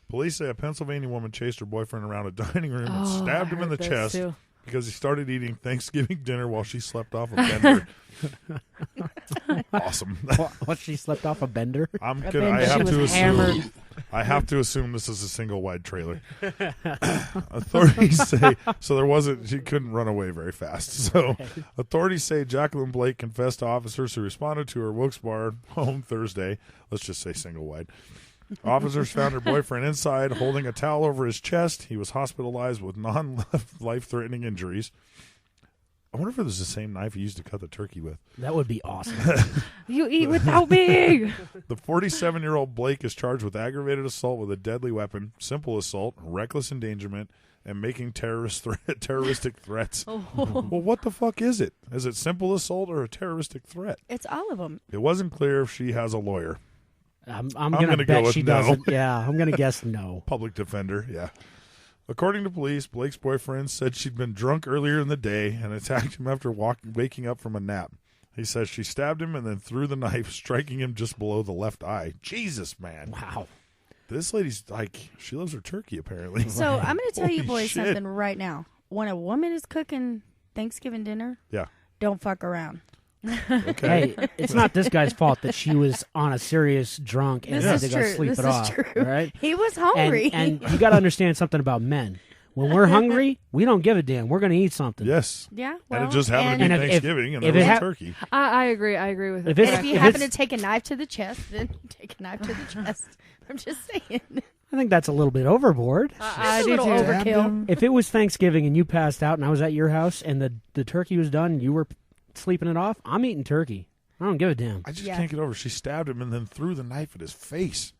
Police say a Pennsylvania woman chased her boyfriend around a dining room and stabbed him in the chest because he started eating Thanksgiving dinner while she slept off a bender. Awesome. What, she slept off a bender? I have to assume this is a single wide trailer. Authorities say she couldn't run away very fast. So authorities say Jacqueline Blake confessed to officers who responded to her Wilkes-Barre home Thursday. Let's just say single wide. Officers found her boyfriend inside holding a towel over his chest. He was hospitalized with non-life-threatening injuries. I wonder if it was the same knife he used to cut the turkey with. That would be awesome. You eat without me. The 47-year-old Blake is charged with aggravated assault with a deadly weapon, simple assault, reckless endangerment, and making terroristic threats. Oh. Well, what the fuck is it? Is it simple assault or a terroristic threat? It's all of them. It wasn't clear if she has a lawyer. I'm going to bet she doesn't. Yeah, I'm going to guess no. Public defender, yeah. According to police, Blake's boyfriend said she'd been drunk earlier in the day and attacked him after waking up from a nap. He says she stabbed him and then threw the knife, striking him just below the left eye. Jesus, man. Wow. This lady's she loves her turkey, apparently. So I'm going to tell you boys shit. something right now. When a woman is cooking Thanksgiving dinner, don't fuck around. Okay. Hey, it's not this guy's fault that she was on a serious drunk and had to go sleep it off. True. Right? He was hungry. And you got to understand something about men. When we're hungry, we don't give a damn. We're going to eat something. Yes. Yeah. Well, and it just happened to be Thanksgiving, and there was turkey. I agree. I agree with it. If you happen to take a knife to the chest, then take a knife to the chest. I'm just saying. I think that's a little bit overboard. I do too. Overkill. If it was Thanksgiving and you passed out and I was at your house and the turkey was done and you were sleeping it off, I'm eating turkey. I don't give a damn. I just can't get over. She stabbed him and then threw the knife at his face.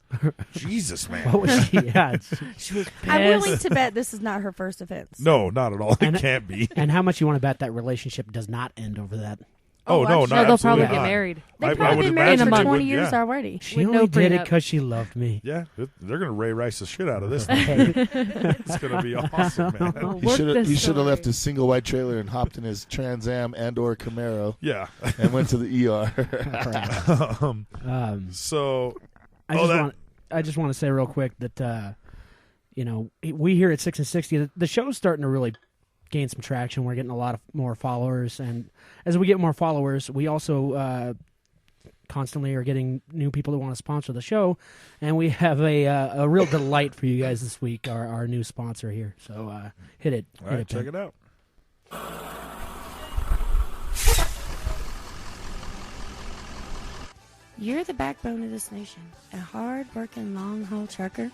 Jesus, man. What was she? Yeah, She was pissed. I'm willing to bet this is not her first offense. No, not at all. It can't be. And how much you want to bet that relationship does not end over that? Oh, no, no, they'll probably not. get married. They've I probably would been married imagine for they 20 would, years yeah. already. She With only no did it prenup. because she loved me. Yeah, they're going to Ray Rice the shit out of this thing. It's going to be awesome, man. He should have left his single white trailer and hopped in his Trans Am and/or Camaro. Yeah, and went to the ER. I just want to say real quick that we here at 6 and 60, the show's starting to really gain some traction. We're getting a lot of more followers, and as we get more followers, we also constantly are getting new people that want to sponsor the show, and we have a real delight for you guys this week. Our new sponsor here, so hit it. All right, check it out. You're the backbone of this nation, a hard-working long-haul trucker.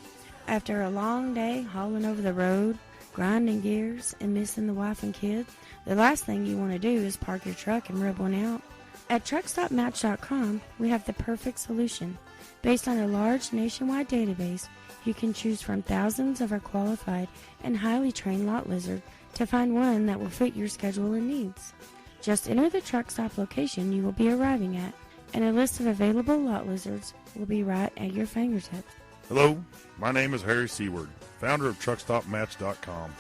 After a long day hauling over the road, grinding gears, and missing the wife and kids, the last thing you want to do is park your truck and rub one out. At TruckStopMatch.com, we have the perfect solution. Based on a large nationwide database, you can choose from thousands of our qualified and highly trained lot lizard to find one that will fit your schedule and needs. Just enter the truck stop location you will be arriving at, and a list of available lot lizards will be right at your fingertips. Hello, my name is Harry Seward, founder of TruckStopMatch.com.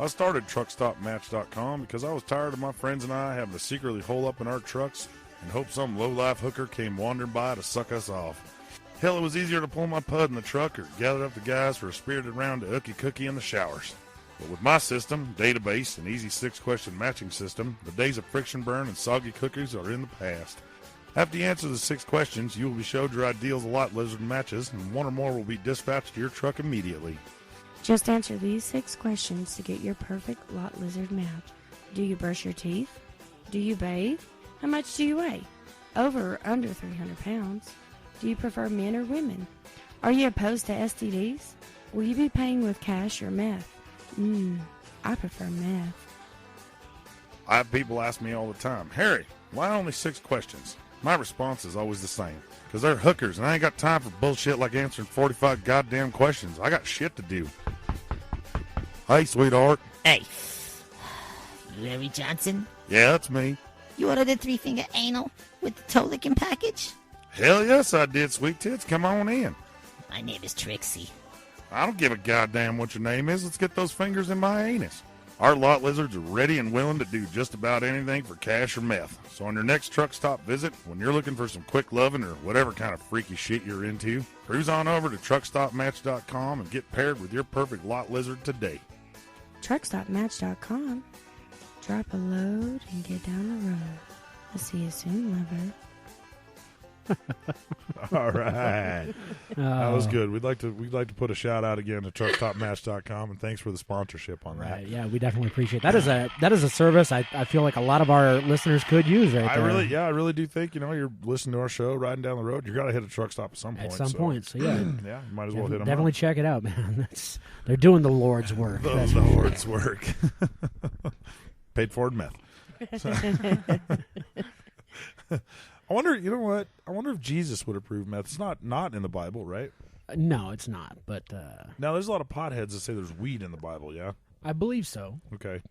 I started TruckStopMatch.com because I was tired of my friends and I having to secretly hole up in our trucks and hope some low-life hooker came wandering by to suck us off. Hell, it was easier to pull my pud in the truck or gather up the guys for a spirited round to ookie cookie in the showers. But with my system, database, and easy 6-question matching system, the days of friction burn and soggy cookies are in the past. After you answer the 6 questions, you will be showed your ideals of lot lizard matches, and one or more will be dispatched to your truck immediately. Just answer these 6 questions to get your perfect lot lizard match. Do you brush your teeth? Do you bathe? How much do you weigh? Over or under 300 pounds? Do you prefer men or women? Are you opposed to STDs? Will you be paying with cash or meth? I prefer meth. I have people ask me all the time, Harry, why only 6 questions? My response is always the same, because they're hookers, and I ain't got time for bullshit like answering 45 goddamn questions. I got shit to do. Hey, sweetheart. Hey, you Harry Johnson? Yeah, that's me. You ordered a 3-finger anal with the toe licking package? Hell yes, I did, sweet tits. Come on in. My name is Trixie. I don't give a goddamn what your name is. Let's get those fingers in my anus. Our lot lizards are ready and willing to do just about anything for cash or meth. So on your next truck stop visit, when you're looking for some quick loving or whatever kind of freaky shit you're into, cruise on over to TruckStopMatch.com and get paired with your perfect lot lizard today. TruckStopMatch.com. Drop a load and get down the road. I'll see you soon, lover. All right. That was good. We'd like to put a shout out again to TruckStopMatch.com, and thanks for the sponsorship on that. Right, yeah, we definitely appreciate that. That is a service I feel like a lot of our listeners could use right there. I really do think, you're listening to our show, riding down the road, you got to hit a truck stop at some point. So yeah. Yeah, you might as well hit them definitely up. check it out, man. They're doing the Lord's work. The Lord's work. Paid for in meth. I wonder, you know what? I wonder if Jesus would approve meth. It's not in the Bible, right? No, it's not. But now there's a lot of potheads that say there's weed in the Bible. Yeah, I believe so. Okay.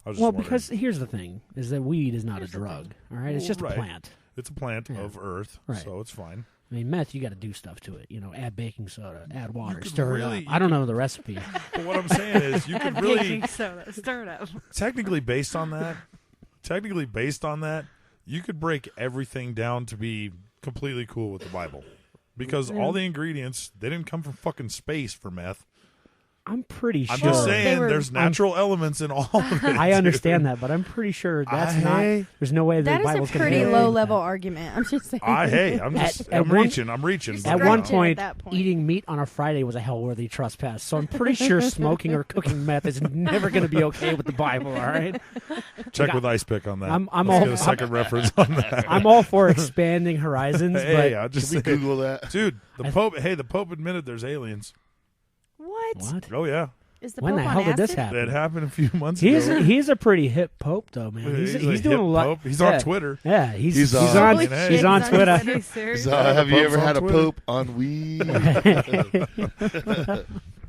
I was just wondering. Because here's the thing: is that weed is not a drug. All right, it's just a plant. It's a plant of earth, so it's fine. I mean, meth, you got to do stuff to it. Add baking soda, add water, stir it up. I don't know the recipe. But what I'm saying is, you could really baking soda, stir it up. Technically, based on that, you could break everything down to be completely cool with the Bible. Because all the ingredients, they didn't come from fucking space for meth. I'm pretty sure. I'm just saying there's natural elements in all of it. I understand that, but I'm pretty sure that's not. There's no way the Bible's going to. That is a pretty low-level argument. I'm just saying. I'm reaching. At one point, eating meat on a Friday was a hell-worthy trespass. So I'm pretty sure smoking or cooking meth is never going to be okay with the Bible. All right. Check with Ice Pick on that. I'm Let's all get a second reference on that. I'm all for expanding horizons. Hey, but I'll just Google that, dude. The Pope admitted there's aliens. What? Oh yeah. Is the When Pope the on hell did this acid? happen? That happened a few months ago. He's a pretty hip Pope though, man. He's a doing hip a lot. Pope. He's on Twitter. Yeah, he's on- on Holy shit, he's on Twitter. Have you ever Pope's on had a Twitter. Pope on weed?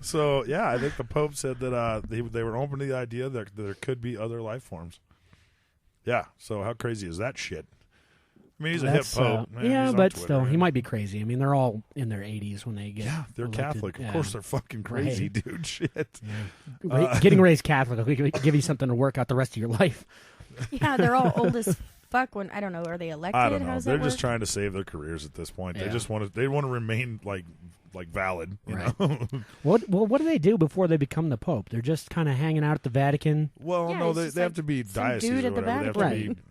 So yeah, I think the Pope said that they were open to the idea that there could be other life forms. Yeah. So how crazy is that shit? I mean, he's a hip Pope. Man, yeah, he's on but Twitter, still, man. he might be crazy. I mean, they're all in their 80s when they get. Yeah, they're elected. Catholic. Yeah. Of course, they're fucking crazy, Right. dude. Shit. Getting raised Catholic will give you something to work out the rest of your life. Yeah, they're all old as fuck. When I don't know, are they elected? I don't know. How's They're that just work? trying to save their careers at this point. Yeah. They just want to remain like valid. You Right. know. What do they do before they become the Pope? They're just kind of hanging out at the Vatican. Well, Yeah, no, it's they just have like to be some diocese dude or at the whatever. They have to Vatican. be.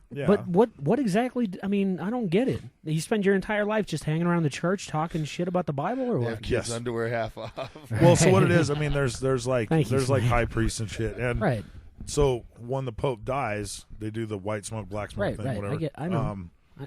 Yeah. But what exactly? I mean, I don't get it. You spend your entire life just hanging around the church talking shit about the Bible, or They what? have kids' Yes. underwear half off. Well, so what it is? I mean, there's like Thank you, like Frank. high priests and shit, and Right. so when the Pope dies, they do the white smoke, black smoke Right, thing, right. whatever. I know.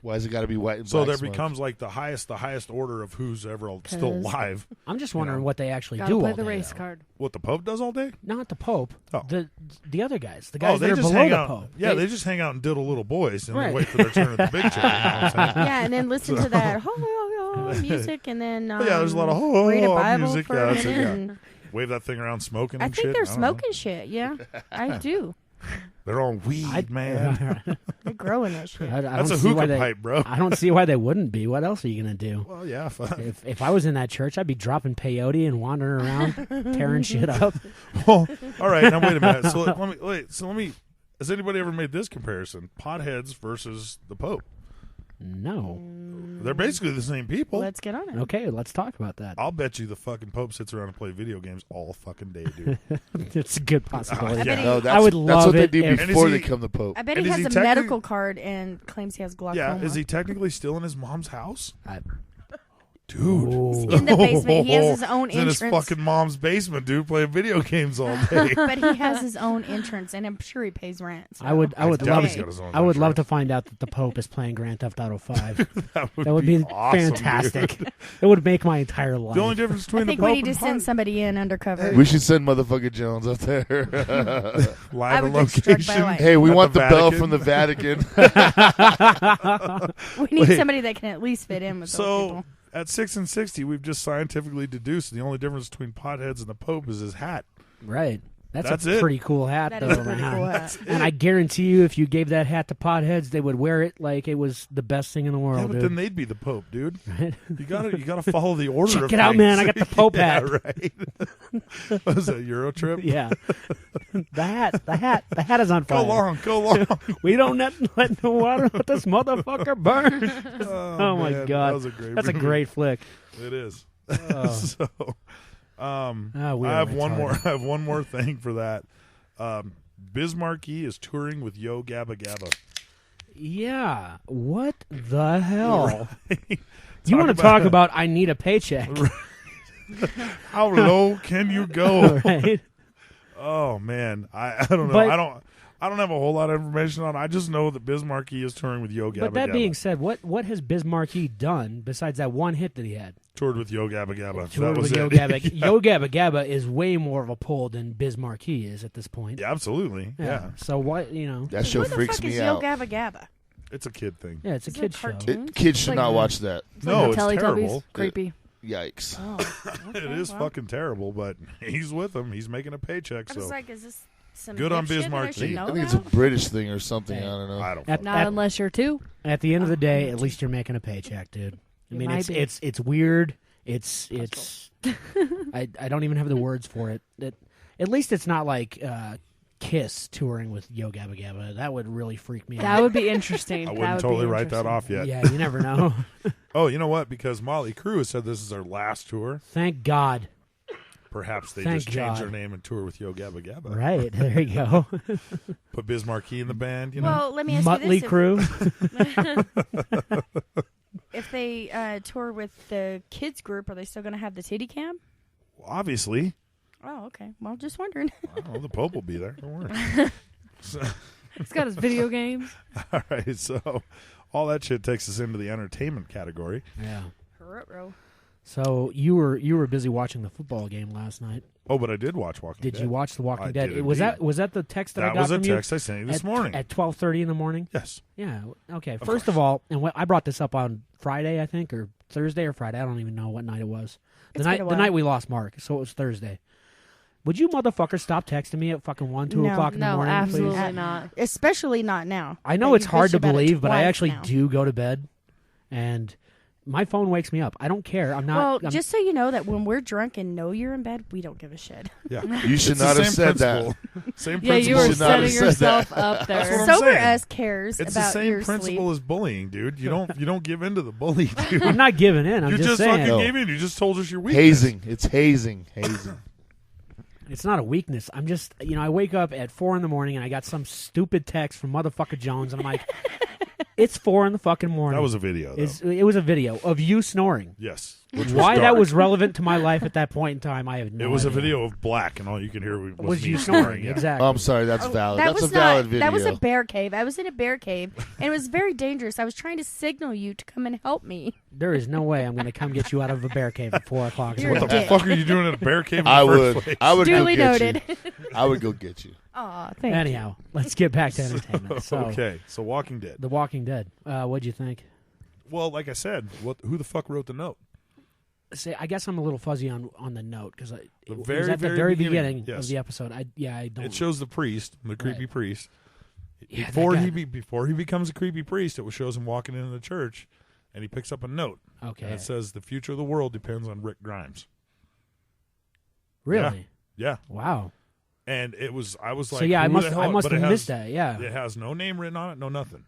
Why has it got to be white and So black there smoke? becomes like the highest order of who's ever still 'Cause- alive. I'm just wondering know. what they actually Gotta do play all the day, race though. card. What the Pope does all day? Not the Pope. Oh. The other guys. The guys they that are just below hang the out. Pope. Yeah, they just hang out and diddle little boys and Right. then wait for their turn at the big chair. You know what I'm saying? Yeah, and then listen to that music, and then Yeah, there's a lot of read a Bible music. for Yeah, a that's it, minute. yeah. and- Wave that thing around smoking I and think shit. they're I don't know. smoking shit. Yeah, I do. They're on weed, man. They're growing that shit. I That's don't a see why hookah they, pipe, bro. I don't see why they wouldn't be. What else are you gonna do? Well, yeah. Fine. If I was in that church, I'd be dropping peyote and wandering around, tearing shit up. Well, all right. Now wait a minute. So let me. Has anybody ever made this comparison? Potheads versus the Pope. No. They're basically the same people. Let's get on it. Okay, let's talk about that. I'll bet you the fucking Pope sits around and play video games all fucking day, dude. It's a good possibility. I bet he- No, that's, I would that's love what they it do if- before And they is he- become the Pope. I bet And he is has he a technically- medical card and claims he has glaucoma. Yeah, is he technically still in his mom's house? Dude. In the basement. He has his own He's in his entrance. fucking mom's basement, dude, playing video games all day. But he has his own entrance, and I'm sure he pays rent. So. I would doubt love he's got his own I would love insurance. to find out that the Pope is playing Grand Theft Auto 5. That That would be awesome, fantastic. dude. It would make my entire life. The only difference I between think the we Pope need to and send somebody in undercover. We should send motherfucker Jones up there. live I and would get struck by location. lightning. Hey, we At want the the bell Vatican? from the Vatican. We need Wait. somebody that can at least fit in with those So people. at 6 and 60, we've just scientifically deduced the only difference between potheads and the Pope is his hat. Right. That's it. a pretty cool hat, That though. is a pretty man. cool hat. And I guarantee you, if you gave that hat to potheads, they would wear it like it was the best thing in the Yeah, world. but dude. then they'd be the Pope, dude. Right? You gotta follow the order. Check of it out, things. man. I got the Pope yeah, hat. right. Was that Euro trip? Yeah. The hat is on fire. Go long. We don't let no water let this motherfucker burn. Oh my man, God. that was a great That's a movie. great flick. It is. Oh. So, we I are have one more. retarded. I have one more thing for that. Biz Markie is touring with Yo Gabba Gabba. Yeah. What the hell? Right. You want to talk about I need a paycheck. How low can you go? Right? Oh man, I don't know. But- I don't have a whole lot of information on it. I just know that Biz Markie is touring with Yo Gabba But that Gabba. being said, what has Biz Markie done besides that one hit that he had? Toured with Yo Gabba Gabba. Toured That was with Yo it. Gabba. Yo Gabba Gabba is way more of a pull than Biz Markie is at this point. Yeah, absolutely. Yeah. So what, you know? That show What the freaks fuck me is Yo out. Gabba Gabba? It's a kid thing. Yeah, it's a Is it kid's show. cartoon? Kids should like not the- watch that. No, Like it's the Teletubbies. terrible. Creepy. Yikes. Oh, It is fucking terrible, but he's with them. He's making a paycheck. I So was like, is this some Good on dipshit Biz that I Markie. should know I think it's a about? British thing or something. Hey. I don't know. I don't. At, Not at, unless you're two. at the end of the day, at least you're making a paycheck, dude. I It mean, might be. it's weird. It's I don't even have the words for it. At least it's not like Kiss touring with Yo Gabba Gabba. That would really freak me out. That would be interesting. I That wouldn't would totally be write that interesting. off yet. Yeah, you never know. Oh, you know what? Because Molly Crew has said this is their last tour. Thank God. Perhaps they Thank just change God. their name and tour with Yo Gabba Gabba. Right, there you go. Put Biz Markie in the band, you know? Well, let me ask Motley you this: Crue. if they tour with the kids group, are they still going to have the titty cam? Obviously. Oh, okay. Well, just wondering. Oh, the Pope will be there. Don't worry. So, He's got his video games. all right, so all that shit takes us into the entertainment category. Yeah. Ruh-roh. So you were busy watching the football game last night. Oh, but I did watch Walking Dead. Did you watch The Walking I Dead? did Was indeed. that the text that I got That was a from you? text I sent you this morning. At 12:30 in the morning? Yes. Yeah. Okay. First of all, and I brought this up on Friday, I think, or Thursday or Friday. I don't even know what night it was. The night we lost Mark, so it was Thursday. Would you motherfucker stop texting me at fucking 1, 2 o'clock in the morning? No, absolutely please? not. Especially not now. I know That it's you hard bitch to about it believe, but I twice actually now. do go to bed, and my phone wakes me up. I don't care. I'm not. Well, just so you know that when we're drunk and know you're in bed, we don't give a shit. Yeah. You should It's not the have same said that. principle. Same Yeah, you principle. were should not have setting said yourself that. up there. That's what I'm Sober saying. us cares It's about the same your principle sleep. as bullying, dude. You don't give in to the bully, dude. I'm not giving in. I'm you just saying. fucking No. gave in. You just told us your weakness. Hazing. It's hazing. It's not a weakness. I'm just, I wake up at 4 in the morning and I got some stupid text from motherfucker Jones, and I'm like, it's 4 in the fucking morning. That was a video, though. It was a video of you snoring. Yes. Which Why was that dark. was relevant to my life at that point in time, I have no idea. It was a video of black, and all you could hear was me you snoring. Yeah. Exactly. I'm sorry. That's valid. That That's a was valid not. video. That was a bear cave. I was in a bear cave, and it was very dangerous. I was trying to signal you to come and help me. There is no way I'm going to come get you out of a bear cave at 4 o'clock. in the You're a morning. dick. Fuck are you doing in a bear cave in the I first would. place? I would Duly go get noted. you. I would go get you. Aw, thank you. Anyhow, let's get back to entertainment. So, Okay, so Walking Dead. The Walking Dead. What'd you think? Well, like I said, who the fuck wrote the note? See, I guess I'm a little fuzzy on the note because it was very, at the very very beginning, beginning yes. of the episode. I don't. It shows the priest, the creepy priest. Yeah, Before that guy. before he becomes a creepy priest, it shows him walking into the church, and he picks up a note. Okay. And it says, "The future of the world depends on Rick Grimes." Really? Yeah. Wow. And I was like, So yeah, I who must the hell? have But it missed has- that. Yeah. It has no name written on it, no nothing,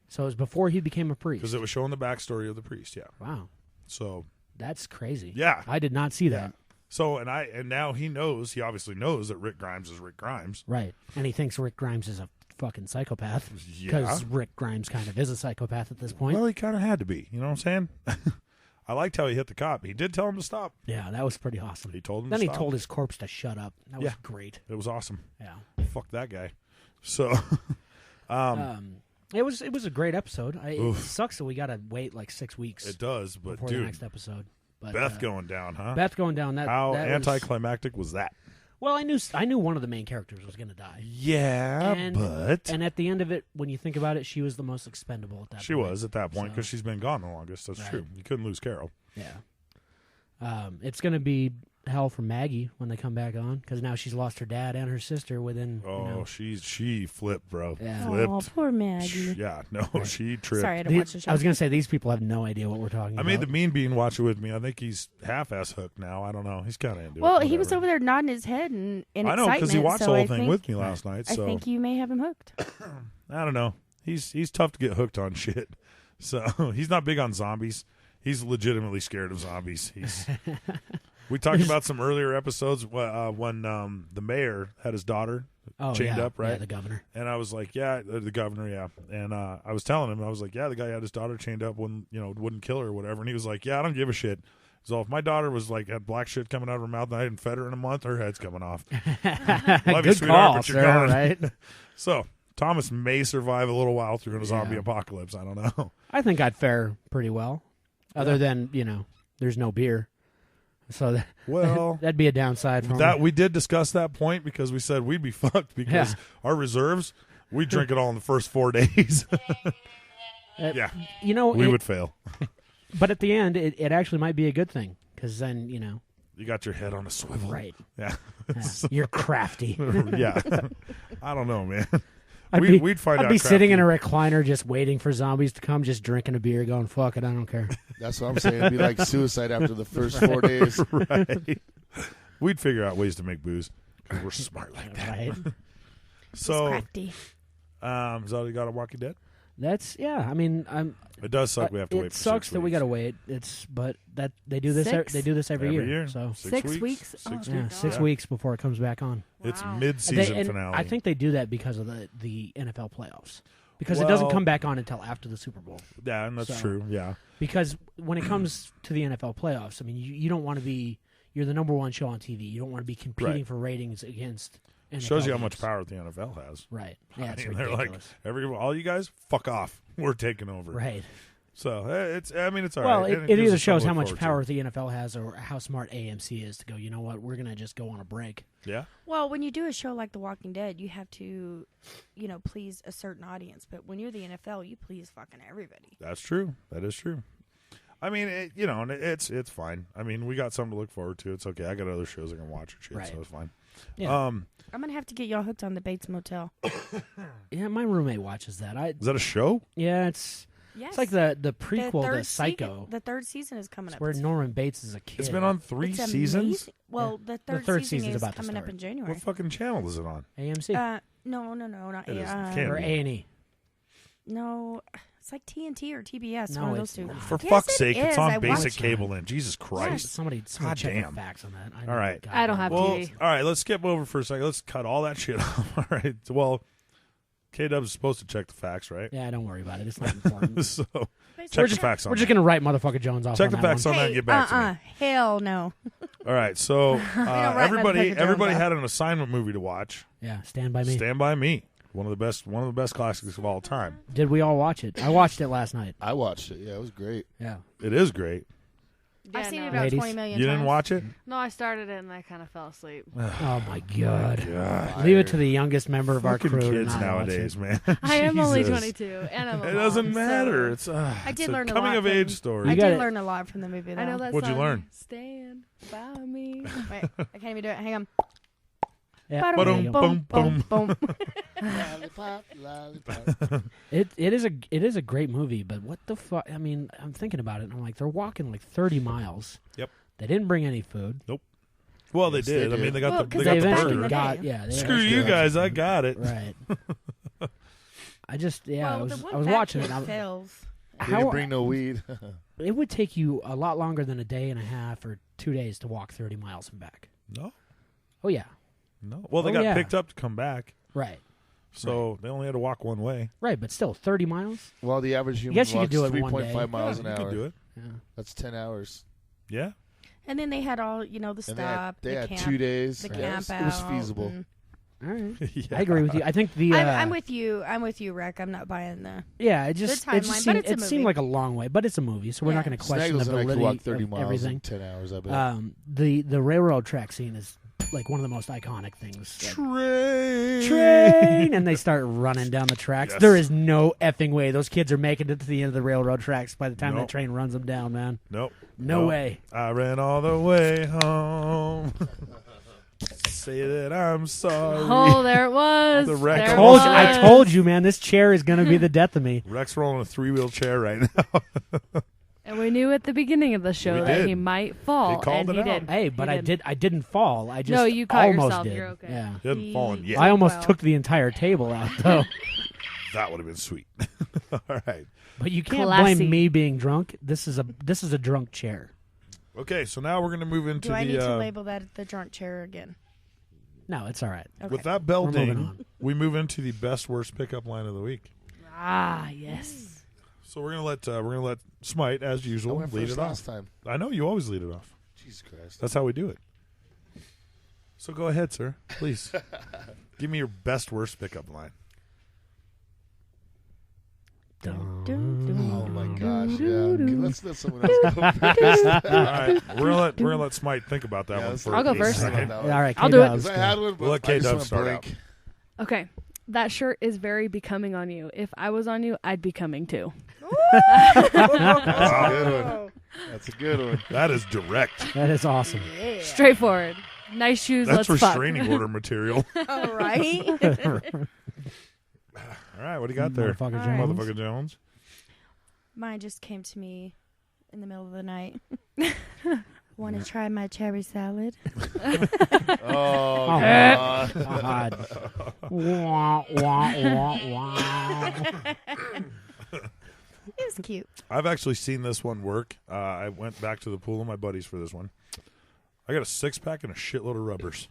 So it was before he became a priest. because it was showing the backstory of the priest. Yeah. Wow. So That's crazy. yeah. I did not see that. So and now he knows. He obviously knows that Rick Grimes is Rick Grimes. Right. And he thinks Rick Grimes is a fucking psychopath Yeah. because Rick Grimes kind of is a psychopath at this point. Well, he kind of had to be. You know what I'm saying? I liked how he hit the cop. He did tell him to stop. Yeah, that was pretty awesome. He told him Then to he stop. told his corpse to shut up. That was Yeah. great. It was awesome. Yeah. Fuck that guy. So, It was a great episode. It Oof. sucks that we got to wait like 6 weeks it does, but before dude, the next episode. But, Beth going down, huh? Beth going down. How that was- anticlimactic was that? Well, I knew one of the main characters was going to die. Yeah, but and at the end of it, when you think about it, she was the most expendable at that point. she was at that point So- because she's been gone the longest. That's Right. true. You couldn't lose Carol. Yeah. It's going to be hell for Maggie when they come back on because now she's lost her dad and her sister within. Oh, she flipped, bro. Yeah. Flipped. Oh, poor Maggie. Yeah, no, she tripped. Sorry, I didn't watch the show. I was going to say these people have no idea what we're talking I about. made the Mean Bean watch it with me. I think he's half-ass hooked now. I don't know. He's kind of into it. Well, he was whatever. over there nodding his head in I know excitement. because he watched so the whole I thing think- with me last night. So I think you may have him hooked. I don't know. He's tough to get hooked on shit. So he's not big on zombies. He's legitimately scared of zombies. We talked about some earlier episodes when the mayor had his daughter chained up, right? Yeah, the governor. And I was like, yeah, the governor, yeah. And I was telling him, I was like, yeah, the guy had his daughter chained up, wouldn't kill her or whatever. And he was like, yeah, I don't give a shit. So if my daughter was like had black shit coming out of her mouth and I didn't fed her in a month, her head's coming off. Love you, Good sweetheart, call, but you're sir, gone. right? So Thomas may survive a little while through a zombie apocalypse. I don't know. I think I'd fare pretty well, other than there's no beer, so that'd be a downside for That me. we did discuss that point because we said we'd be fucked because our reserves, we drink it all in the first 4 days. Yeah, we would fail. But at the end, it actually might be a good thing because then You got your head on a swivel, right? Yeah, You're crafty. Yeah, I don't know, man. We'd find out. I'd be sitting in a crafty. recliner just waiting for zombies to come, just drinking a beer, going "fuck it, I don't care." That's what I'm saying. It'd be like suicide after the first 4 days. Right. We'd figure out ways to make booze because we're smart like that. Right. So, crafty. is that all you got on Walking Dead? That's I mean, It does suck. We have to wait. It For sucks 6 that we weeks. got to wait. But that they do this. Six? They do this every year. So 6 weeks? Oh, Six yeah, weeks. 6 weeks before it comes back on. It's Wow. mid-season And finale. I think they do that because of the NFL playoffs. Because it doesn't Well- come back on until after the Super Bowl. Yeah, and that's So- true. Yeah. Because when it comes to the NFL playoffs, I mean, you don't want to be. You're the number one show on TV. You don't want to be competing Right. for ratings against. NFL Shows you how much games. power the NFL has. Right. Yeah, it's I mean, they're ridiculous. like, all you guys, fuck off. We're taking over. Right. So it's all well, right. it either shows how much power the NFL has or how smart AMC is to go, you know what, we're going to just go on a break. Yeah. Well, when you do a show like The Walking Dead, you have to, please a certain audience. But when you're the NFL, you please fucking everybody. That's true. That is true. I mean, it's fine. I mean, we got something to look forward to. It's okay. I got other shows I can watch and shit, Right. so it's fine. Yeah. I'm going to have to get y'all hooked on the Bates Motel. Yeah, my roommate watches that. Is that a show? Yeah, it's like the prequel to Psycho. The third season is coming up. Where Norman Bates is a kid. It's been on 3 seasons? Amazing. Well, the third season is about to coming up start. in January. What fucking channel is it on? AMC. No, not It is AMC. Or A&E. No, it's like TNT or TBS. No, one of it's those two. For Yes, fuck's it sake, it's is. on I basic watched cable then. Jesus Christ. Somebody God check the damn. facts on that. All right. I don't have TV. All right, let's skip over for a second. Let's cut all that shit off. All right. Well, K-Dub's supposed to check the facts, right? Yeah, don't worry about it. It's not important. So, check the facts on We're just that. going to write Motherfucker Jones off Check on the that facts one. on that and get back to me. Hell no. All right, so write everybody Motherfucker Jones had an assignment movie to watch. Yeah, Stand By Me. Stand By Me. One of the best classics of all time. Did we all watch it? I watched it last night. I watched it. Yeah, it was great. Yeah. It is great. I've seen no. it about Ladies. 20 million You times. didn't watch it? No, I started it and I kind of fell asleep. Oh my God. Leave it to the youngest member of our Fucking crew. to kids not watch nowadays, it. man. I am only Jesus. 22, and I'm a It mom, doesn't matter. so- It's I did it's learn a a coming lot of from- age story. I You did gotta- learn a lot from the movie, though. I know that What'd you song. learn? Stand by me. Wait, I can't even do it. Hang on. Yeah. Ba-dum, Boom, bum, boom, bum. boom. Lollipop, lollipop. It is a great movie, but what the fuck? I mean, I'm thinking about it, and I'm like, they're walking like 30 miles. Yep. They didn't bring any food. Well, they Yes, did. they I mean, did. they got Well, the 'cause they They got the eventually burger. got they Screw eventually you got guys, I got it. Right. I just Well, I was the one I was fat watching kid it. And fails. They didn't bring no weed. it would take you a lot longer than a day and a half or 2 days to walk 30 miles and back. No, Oh yeah. no. Well, they Oh, got yeah. picked up to come back, Right. so they only had to walk one way. Right, but still 30 miles. Well, the average human guess you could walks do it one day. 3.5 miles Yeah, an you hour. could do it. Yeah. That's 10 hours. Yeah. And then they had all, the And stop, they the had camp, 2 days. the Yeah, camp it was out, feasible. and- All right. Yeah. I agree with you. I think the I'm with you. I'm with you, Rick. I'm not buying the. yeah, it the just timeline, but seemed, it's a it seemed movie. like a long way, but it's a movie, so we're Yeah. not going to question the Snaggles and I could validity walk 30 of miles everything. in 10 hours, I bet. The railroad track scene is like one of the most iconic things. Train. And they start running down the tracks. Yes. There is no effing way those kids are making it to the end of the railroad tracks by the time Nope. that train runs them down, man. Nope. No Nope. way. I ran all the way home. Say that I'm sorry. Oh, there it was. The wreck. There it Told was. you, I told you, man. This chair is going to be the death of me. Rex rolling a 3-wheel chair right now. And we knew at the beginning of the show We that did. he might fall. They called and it he out. did. Hey, but He I didn't fall. I just No, you caught almost yourself. did. You're okay. Yeah. He hasn't fallen yet. I almost Well. took the entire table out though. That would have been sweet. All right. But you can't Classy. blame me being drunk. This is a drunk chair. Okay, so now we're going to move into Do I need the. to label that the drunk chair again? No, it's all right. Okay. With that bell We're moving ding, on. we move into the best worst pickup line of the week. Ah, yes. So we're gonna let S.M.Y.T as I usual went lead first it off. last time. I know you always lead it off. Jesus Christ. That's how we do it. So go ahead, sir. Please give me your best worst pickup line. Oh my gosh, yeah. Let's let someone else go first. All right, we're gonna let S.M.Y.T think about that Yeah, one let's for let I'll go a K-Dub first. second. know. All right, I'll do it. K-Dubs, I had one, but We'll let I just K-Dub want a start break. out. Okay. That shirt is very becoming on you. If I was on you, I'd be coming too. That's a good one. That's a good one. That is direct. That is awesome. Straightforward. Nice shoes. That's let's fuck. restraining order material. All right. All right, what do you got there, Motherfucker All right. Jones. Motherfucker Jones? Mine just came to me in the middle of the night. Want to try my cherry salad? Oh, Oh, God. God. Wah, wah, wah, wah. It was cute. I've actually seen this one work. I went back to the pool with my buddies for this one. I got a 6-pack and a shitload of rubbers.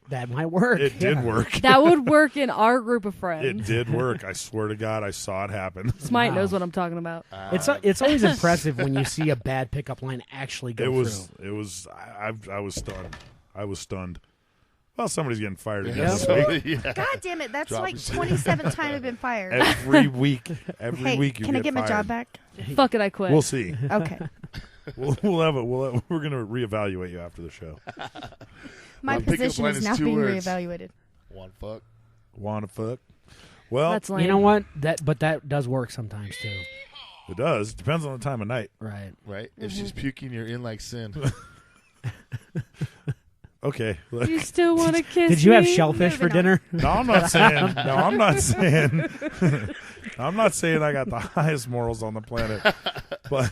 That might work. It did yeah. work. That would work in our group of friends. It did work. I swear to God, I saw it happen. S.M.Y.T Wow. knows what I'm talking about. It's always impressive when you see a bad pickup line actually go It was. through. It was. I was stunned. I was stunned. Well, somebody's getting fired again this week. God damn it! That's like 27th time I've been fired. Every week. Every week you can I get fired. my job back? Fuck it, I quit. We'll see. Okay. We'll have it. We're going to reevaluate you after the show. My position is now being reevaluated. Wanna fuck? Well, that's lame. You know what? But that does work sometimes too. It does. Depends on the time of night. Right. If she's puking, you're in like sin. Okay. You still want to kiss Did you have me? shellfish for dinner? No, I'm not saying. No, I'm not saying. I'm not saying I got the highest morals on the planet, but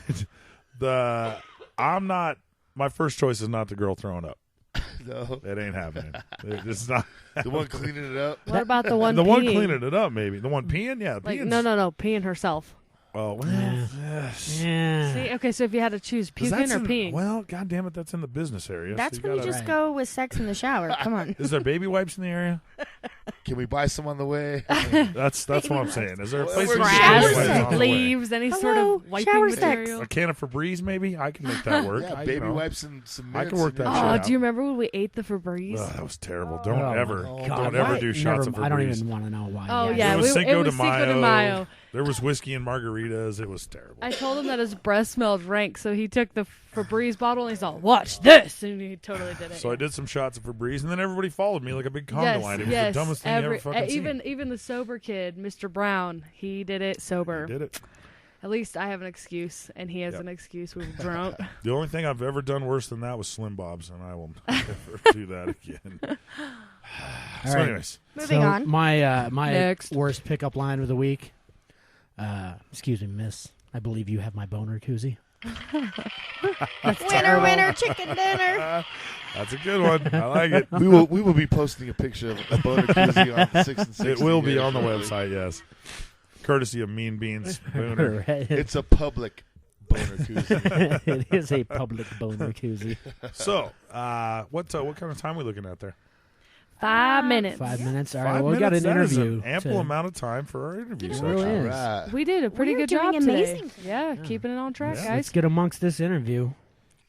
I'm not. My first choice is not the girl throwing up. No, it ain't happening. It's not. The one cleaning it up. What about the one? The peeing? one cleaning it up, maybe. The one peeing, yeah. Like peeing's- no, peeing herself. Oh, well, yes. Yeah. See, okay, so if you had to choose puking or peeing, Well, God damn it, that's in the business area. That's so when you gotta- just go with sex in the shower. Come on. Is there baby wipes in the area? Can we buy some on the way? That's what I'm saying. Is there a place We're we can grass, get baby wipes on the way? leaves, any sort Hello, of wiping shower sex. material. A can of Febreze, maybe? I can make that work. Yeah, I, baby you know, wipes and some I mints. can work that shit Oh, out. do you remember when we ate the Febreze? Ugh, that was terrible. Oh, Don't my ever God. do Why? shots of Febreze. I don't even want to know why. Oh, you yeah. There was it Cinco was de Cinco de Mayo. Mayo. There was whiskey and margaritas. It was terrible. I told him that his breath smelled rank, so he took the Febreze bottle and he's all, "Watch this," and he totally did it. So I did some shots of Febreze, and then everybody followed me like a big conga Yes, line. It was yes. the dumbest thing you ever fucking even the sober kid, Mr. Brown, he did it sober. seen. Did it. At least I have an excuse, and he has Yep. an excuse with drunk. The only thing I've ever done worse than that was Slim Bob's, and I will never do that again. All So, right. anyways, Moving so on. My Next. worst pickup line of the week. Excuse me, miss. I believe you have my boner koozie. Winner, chicken dinner. that's a good one. I like it. We will be posting a picture of a boner koozie on 6 and 6. It will be on the website, yes. Courtesy of Mean Beans. Booner. It's a public boner koozie. It is a public boner koozie. So, what kind of time are we looking at there? 5 minutes. 5 minutes. All 5 right, well, we got minutes? an that is interview. an ample to- amount of time for our interview It section. really is. Right. We did a pretty We are good job doing today. amazing. Yeah, keeping it on track, Yeah. guys. Let's get amongst this interview.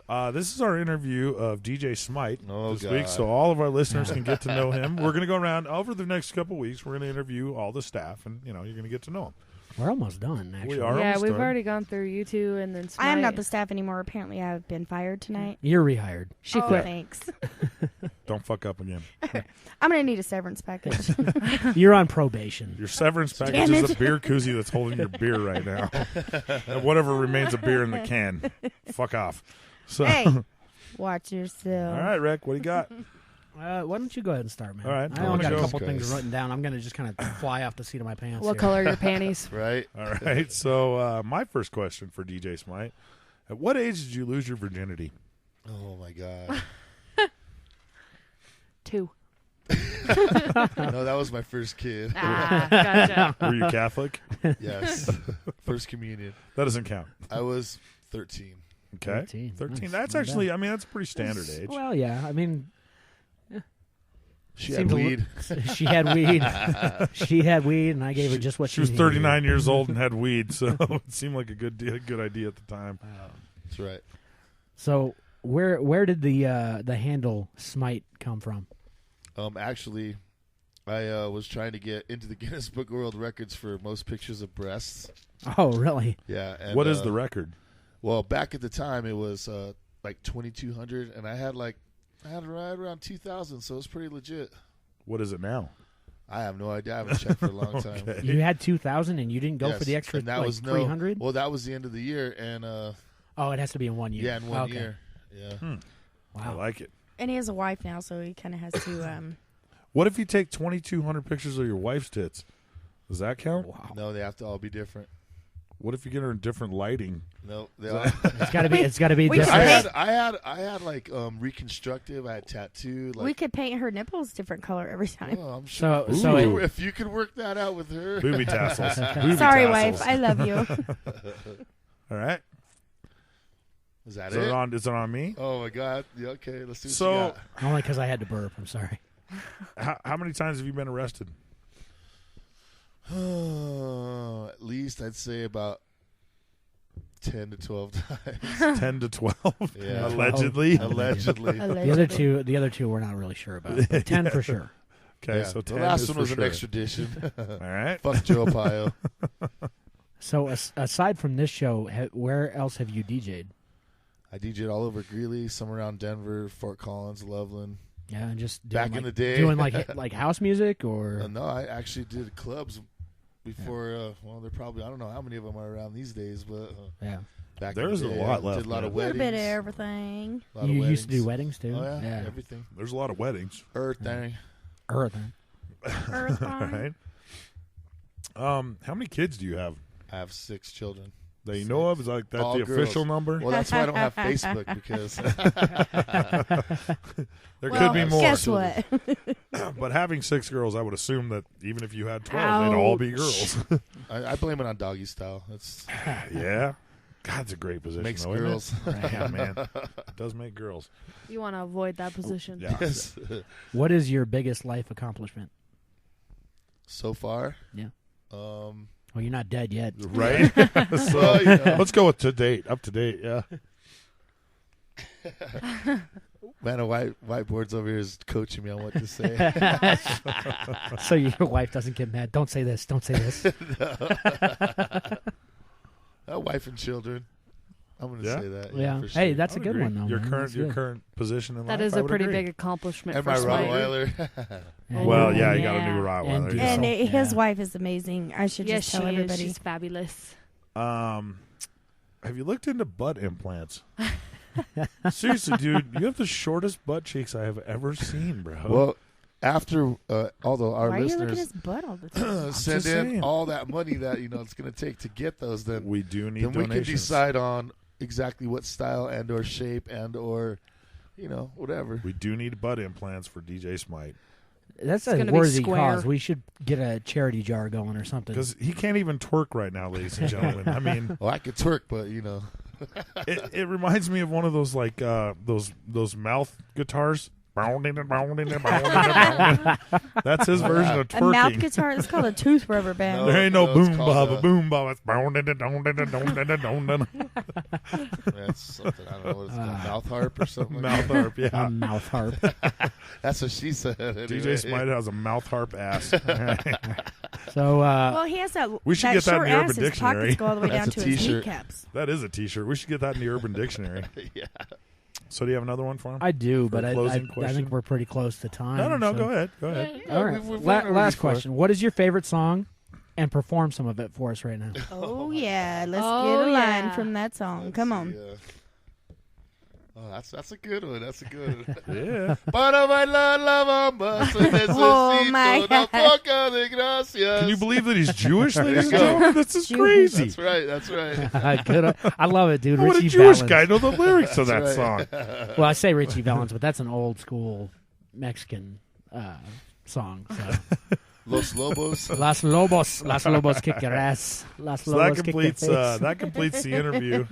This is our interview of DJ S.M.Y.T Oh, this God. week, so all of our listeners can get to know him. We're going to go around over the next couple weeks. We're going to interview all the staff, and you're going to get to know him. We're almost done, actually. We are Yeah, almost we've done. already gone through you two, and then I am Smite. not the staff anymore. Apparently, I have been fired tonight. You're rehired. She Oh, quit. thanks. Don't fuck up again. I'm going to need a severance package. You're on probation. Your severance package Damn is it. a beer koozie that's holding your beer right now. And whatever remains of beer in the can. Fuck off. So, Hey, watch yourself. all right, Rick, what do you got? Why don't you go ahead and start, man? All right, I I'm only got gonna a go. couple things Guys. written down. I'm going to just kind of fly off the seat of my pants. What here. color are your panties? Right? All right, so my first question for DJ S.M.Y.T. At what age did you lose your virginity? Oh, my God. 2. No, that was my first kid. Ah, gotcha. Were you Catholic? Yes. First communion. That doesn't count. I was 13. Okay. 13. Nice. That's Not actually, bad. I mean, that's a pretty standard age. Well, yeah. I mean, She had seemed a li- weed. she had weed. She had weed, and I gave her just what She was needed. 39 years old and had weed, so it seemed like a good idea at the time. That's right. So where did the handle S.M.Y.T come from? Actually, I was trying to get into the Guinness Book of World Records for most pictures of breasts. Oh, really? Yeah. And, What is the record? Well, back at the time, it was like 2,200, and I had right around 2,000, so it's pretty legit. What is it now? I have no idea. I haven't checked for a long time. Okay. You had 2,000, and you didn't go Yes, for the extra and that like was 300? Well, that was the end of the year, and Oh, it has to be in 1 year. yeah, in one Okay. year. Yeah. I Wow. like it. And he has a wife now, so he kind of has to. What if you take 2,200 pictures of your wife's tits? Does that count? Wow. No, they have to all be different. What if you get her in different lighting? No, they all. It's got to be. It's got to be We different. I had like reconstructive. I had tattooed. Like, we could paint her nipples different color every time. oh, I'm sure. So Ooh. if you could work that out with her. Booby tassels. Booby Sorry, tassels. wife. I love you. All right. Is that Is it? it on me? Oh my God. Yeah, okay, let's see what So, you got. only because I had to burp. I'm sorry. how many times have you been arrested? At least I'd say about 10 to 12 times. 10 to 12? Yeah. Allegedly? Allegedly. The other two we're not really sure about. But 10 for sure. Okay, Yeah. so 10 the last is one for was sure. an extradition. All right. Fuck Joe Pio. So aside from this show, where else have you DJ'd? I DJ'd all over Greeley, some around Denver, Fort Collins, Loveland. Yeah, and just back doing, in the day, doing like house music or no, I actually did clubs before. Well, they're probably, I don't know how many of them are around these days, but yeah, back there's in the day, a lot I left. did a lot of A little weddings. bit of everything. You used to do weddings too. Oh yeah, everything. There's a lot of weddings. Everything. Everything. All right. How many kids do you have? I have 6 children. That you know of? Is like that All the girls. official number? Well, that's why I don't have Facebook because there could be more. Guess what? But having 6 girls, I would assume that even if you had 12, they'd all be girls. I blame it on doggy style. It's yeah. God, it's a great position. Makes though, isn't girls. it? Yeah, man. It does make girls. You want to avoid that position. Yeah. Yes. What is your biggest life accomplishment? So far? Yeah. Well, you're not dead yet. Right? So, well, you know. Let's go with to date. Up to date, yeah. Man, a whiteboard's over here is coaching me on what to say. So your wife doesn't get mad. Don't say this. Don't say this. A wife and children. I'm going to Yeah? say that. Yeah. For Hey, sure. that's I a would good agree. one, though. Your man. current That's your good. current position in That life. is I a would pretty agree. big accomplishment And for my Smite. Rottweiler. Well, yeah, you Yeah. got a new Rottweiler. And yeah. And his Yeah. wife is amazing. I should Yes, just she tell is. everybody. She's fabulous. Have you looked into butt implants? Seriously, dude, you have the shortest butt cheeks I have ever seen, bro. Well, after although our Why are you looking at listeners his butt all the time? send just in saying. all that money that it's going to take to get those, then we do need then we donations. can decide on exactly what style and or shape and or whatever. We do need butt implants for DJ S.M.Y.T. That's It's a gonna be worthy square. cause. We should get a charity jar going or something. Because he can't even twerk right now, ladies and gentlemen. I mean, Well, I could twerk, but it reminds me of one of those like those mouth guitars. That's his version of A mouth twerking. guitar. It's called a tooth rubber band. There ain't no No, it's boom called baba a- boom baba. It's that's something I don't know what it's called, mouth harp or something. mouth harp. Yeah, A mouth harp. That's what she said. Anyway. DJ S.M.Y.T has a mouth harp ass. So, Well, he has that. We should that get that in short the Urban ass, his Dictionary. pockets go all the way down That's to a his t-shirt. kneecaps. That is a T-shirt. We should get that in the Urban Dictionary. Yeah. So do you have another one for him? I do, For a but I closing think question? we're pretty close to time. No. so- Go ahead. Go ahead. Yeah, All right. we've went over Last before. question. What is your favorite song? And perform some of it for us right now. Oh yeah, let's Oh, get a line yeah. from that song. Come on. Yeah. Oh, that's a good one. That's a good one. Yeah. Para bailar la bamba se Oh, my necesito una God. poca de gracias. Can you believe that he's Jewish, ladies and There you go. gentlemen? This is Jewish. crazy. That's right. That's right. Good. I love it, dude. How would a Richie Jewish Valens. guy know the lyrics to that That's song? right. Well, I say Richie Valens, but that's an old school Mexican song. So. Los Lobos. Las Lobos kick your ass. Las So Lobos that kick your completes face. that completes the interview.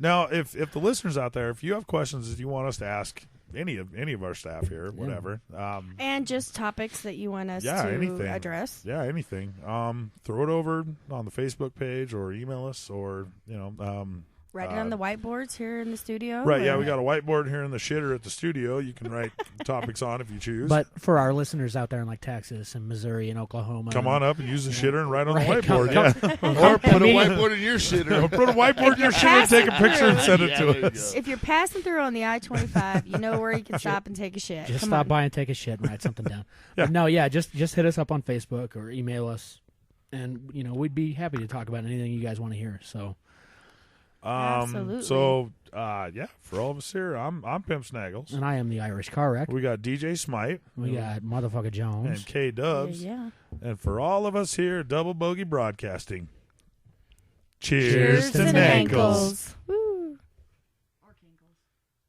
Now, if the listeners out there, if you have questions that you want us to ask any of our staff here, whatever, And just topics that you want us to anything. address. Yeah, anything. Throw it over on the Facebook page or email us or Write it on the whiteboards here in the studio. Right, yeah, or- we got a whiteboard here in the shitter at the studio. You can write topics on if you choose. But for our listeners out there in like Texas and Missouri and Oklahoma, come on up and use the shitter and write on the Right, whiteboard. Or put a whiteboard in your shitter. Or put a whiteboard in your shitter and take a picture and send it Yeah, there to you us. If you're passing through on the I-25, you know where you can stop and take a shit. just Come stop on. by and take a shit and write something down. Yeah. But no, just hit us up on Facebook or email us, and we'd be happy to talk about anything you guys want to hear. So. Absolutely. So, for all of us here, I'm Pimp Snaggles. And I am the Irish Car Wreck. We got DJ S.M.Y.T. We got Motherfucker Jones. and K Dubs. Yeah. And for all of us here, Double Bogey Broadcasting. Cheers Cheers, to to Nankles. Nankles. Woo.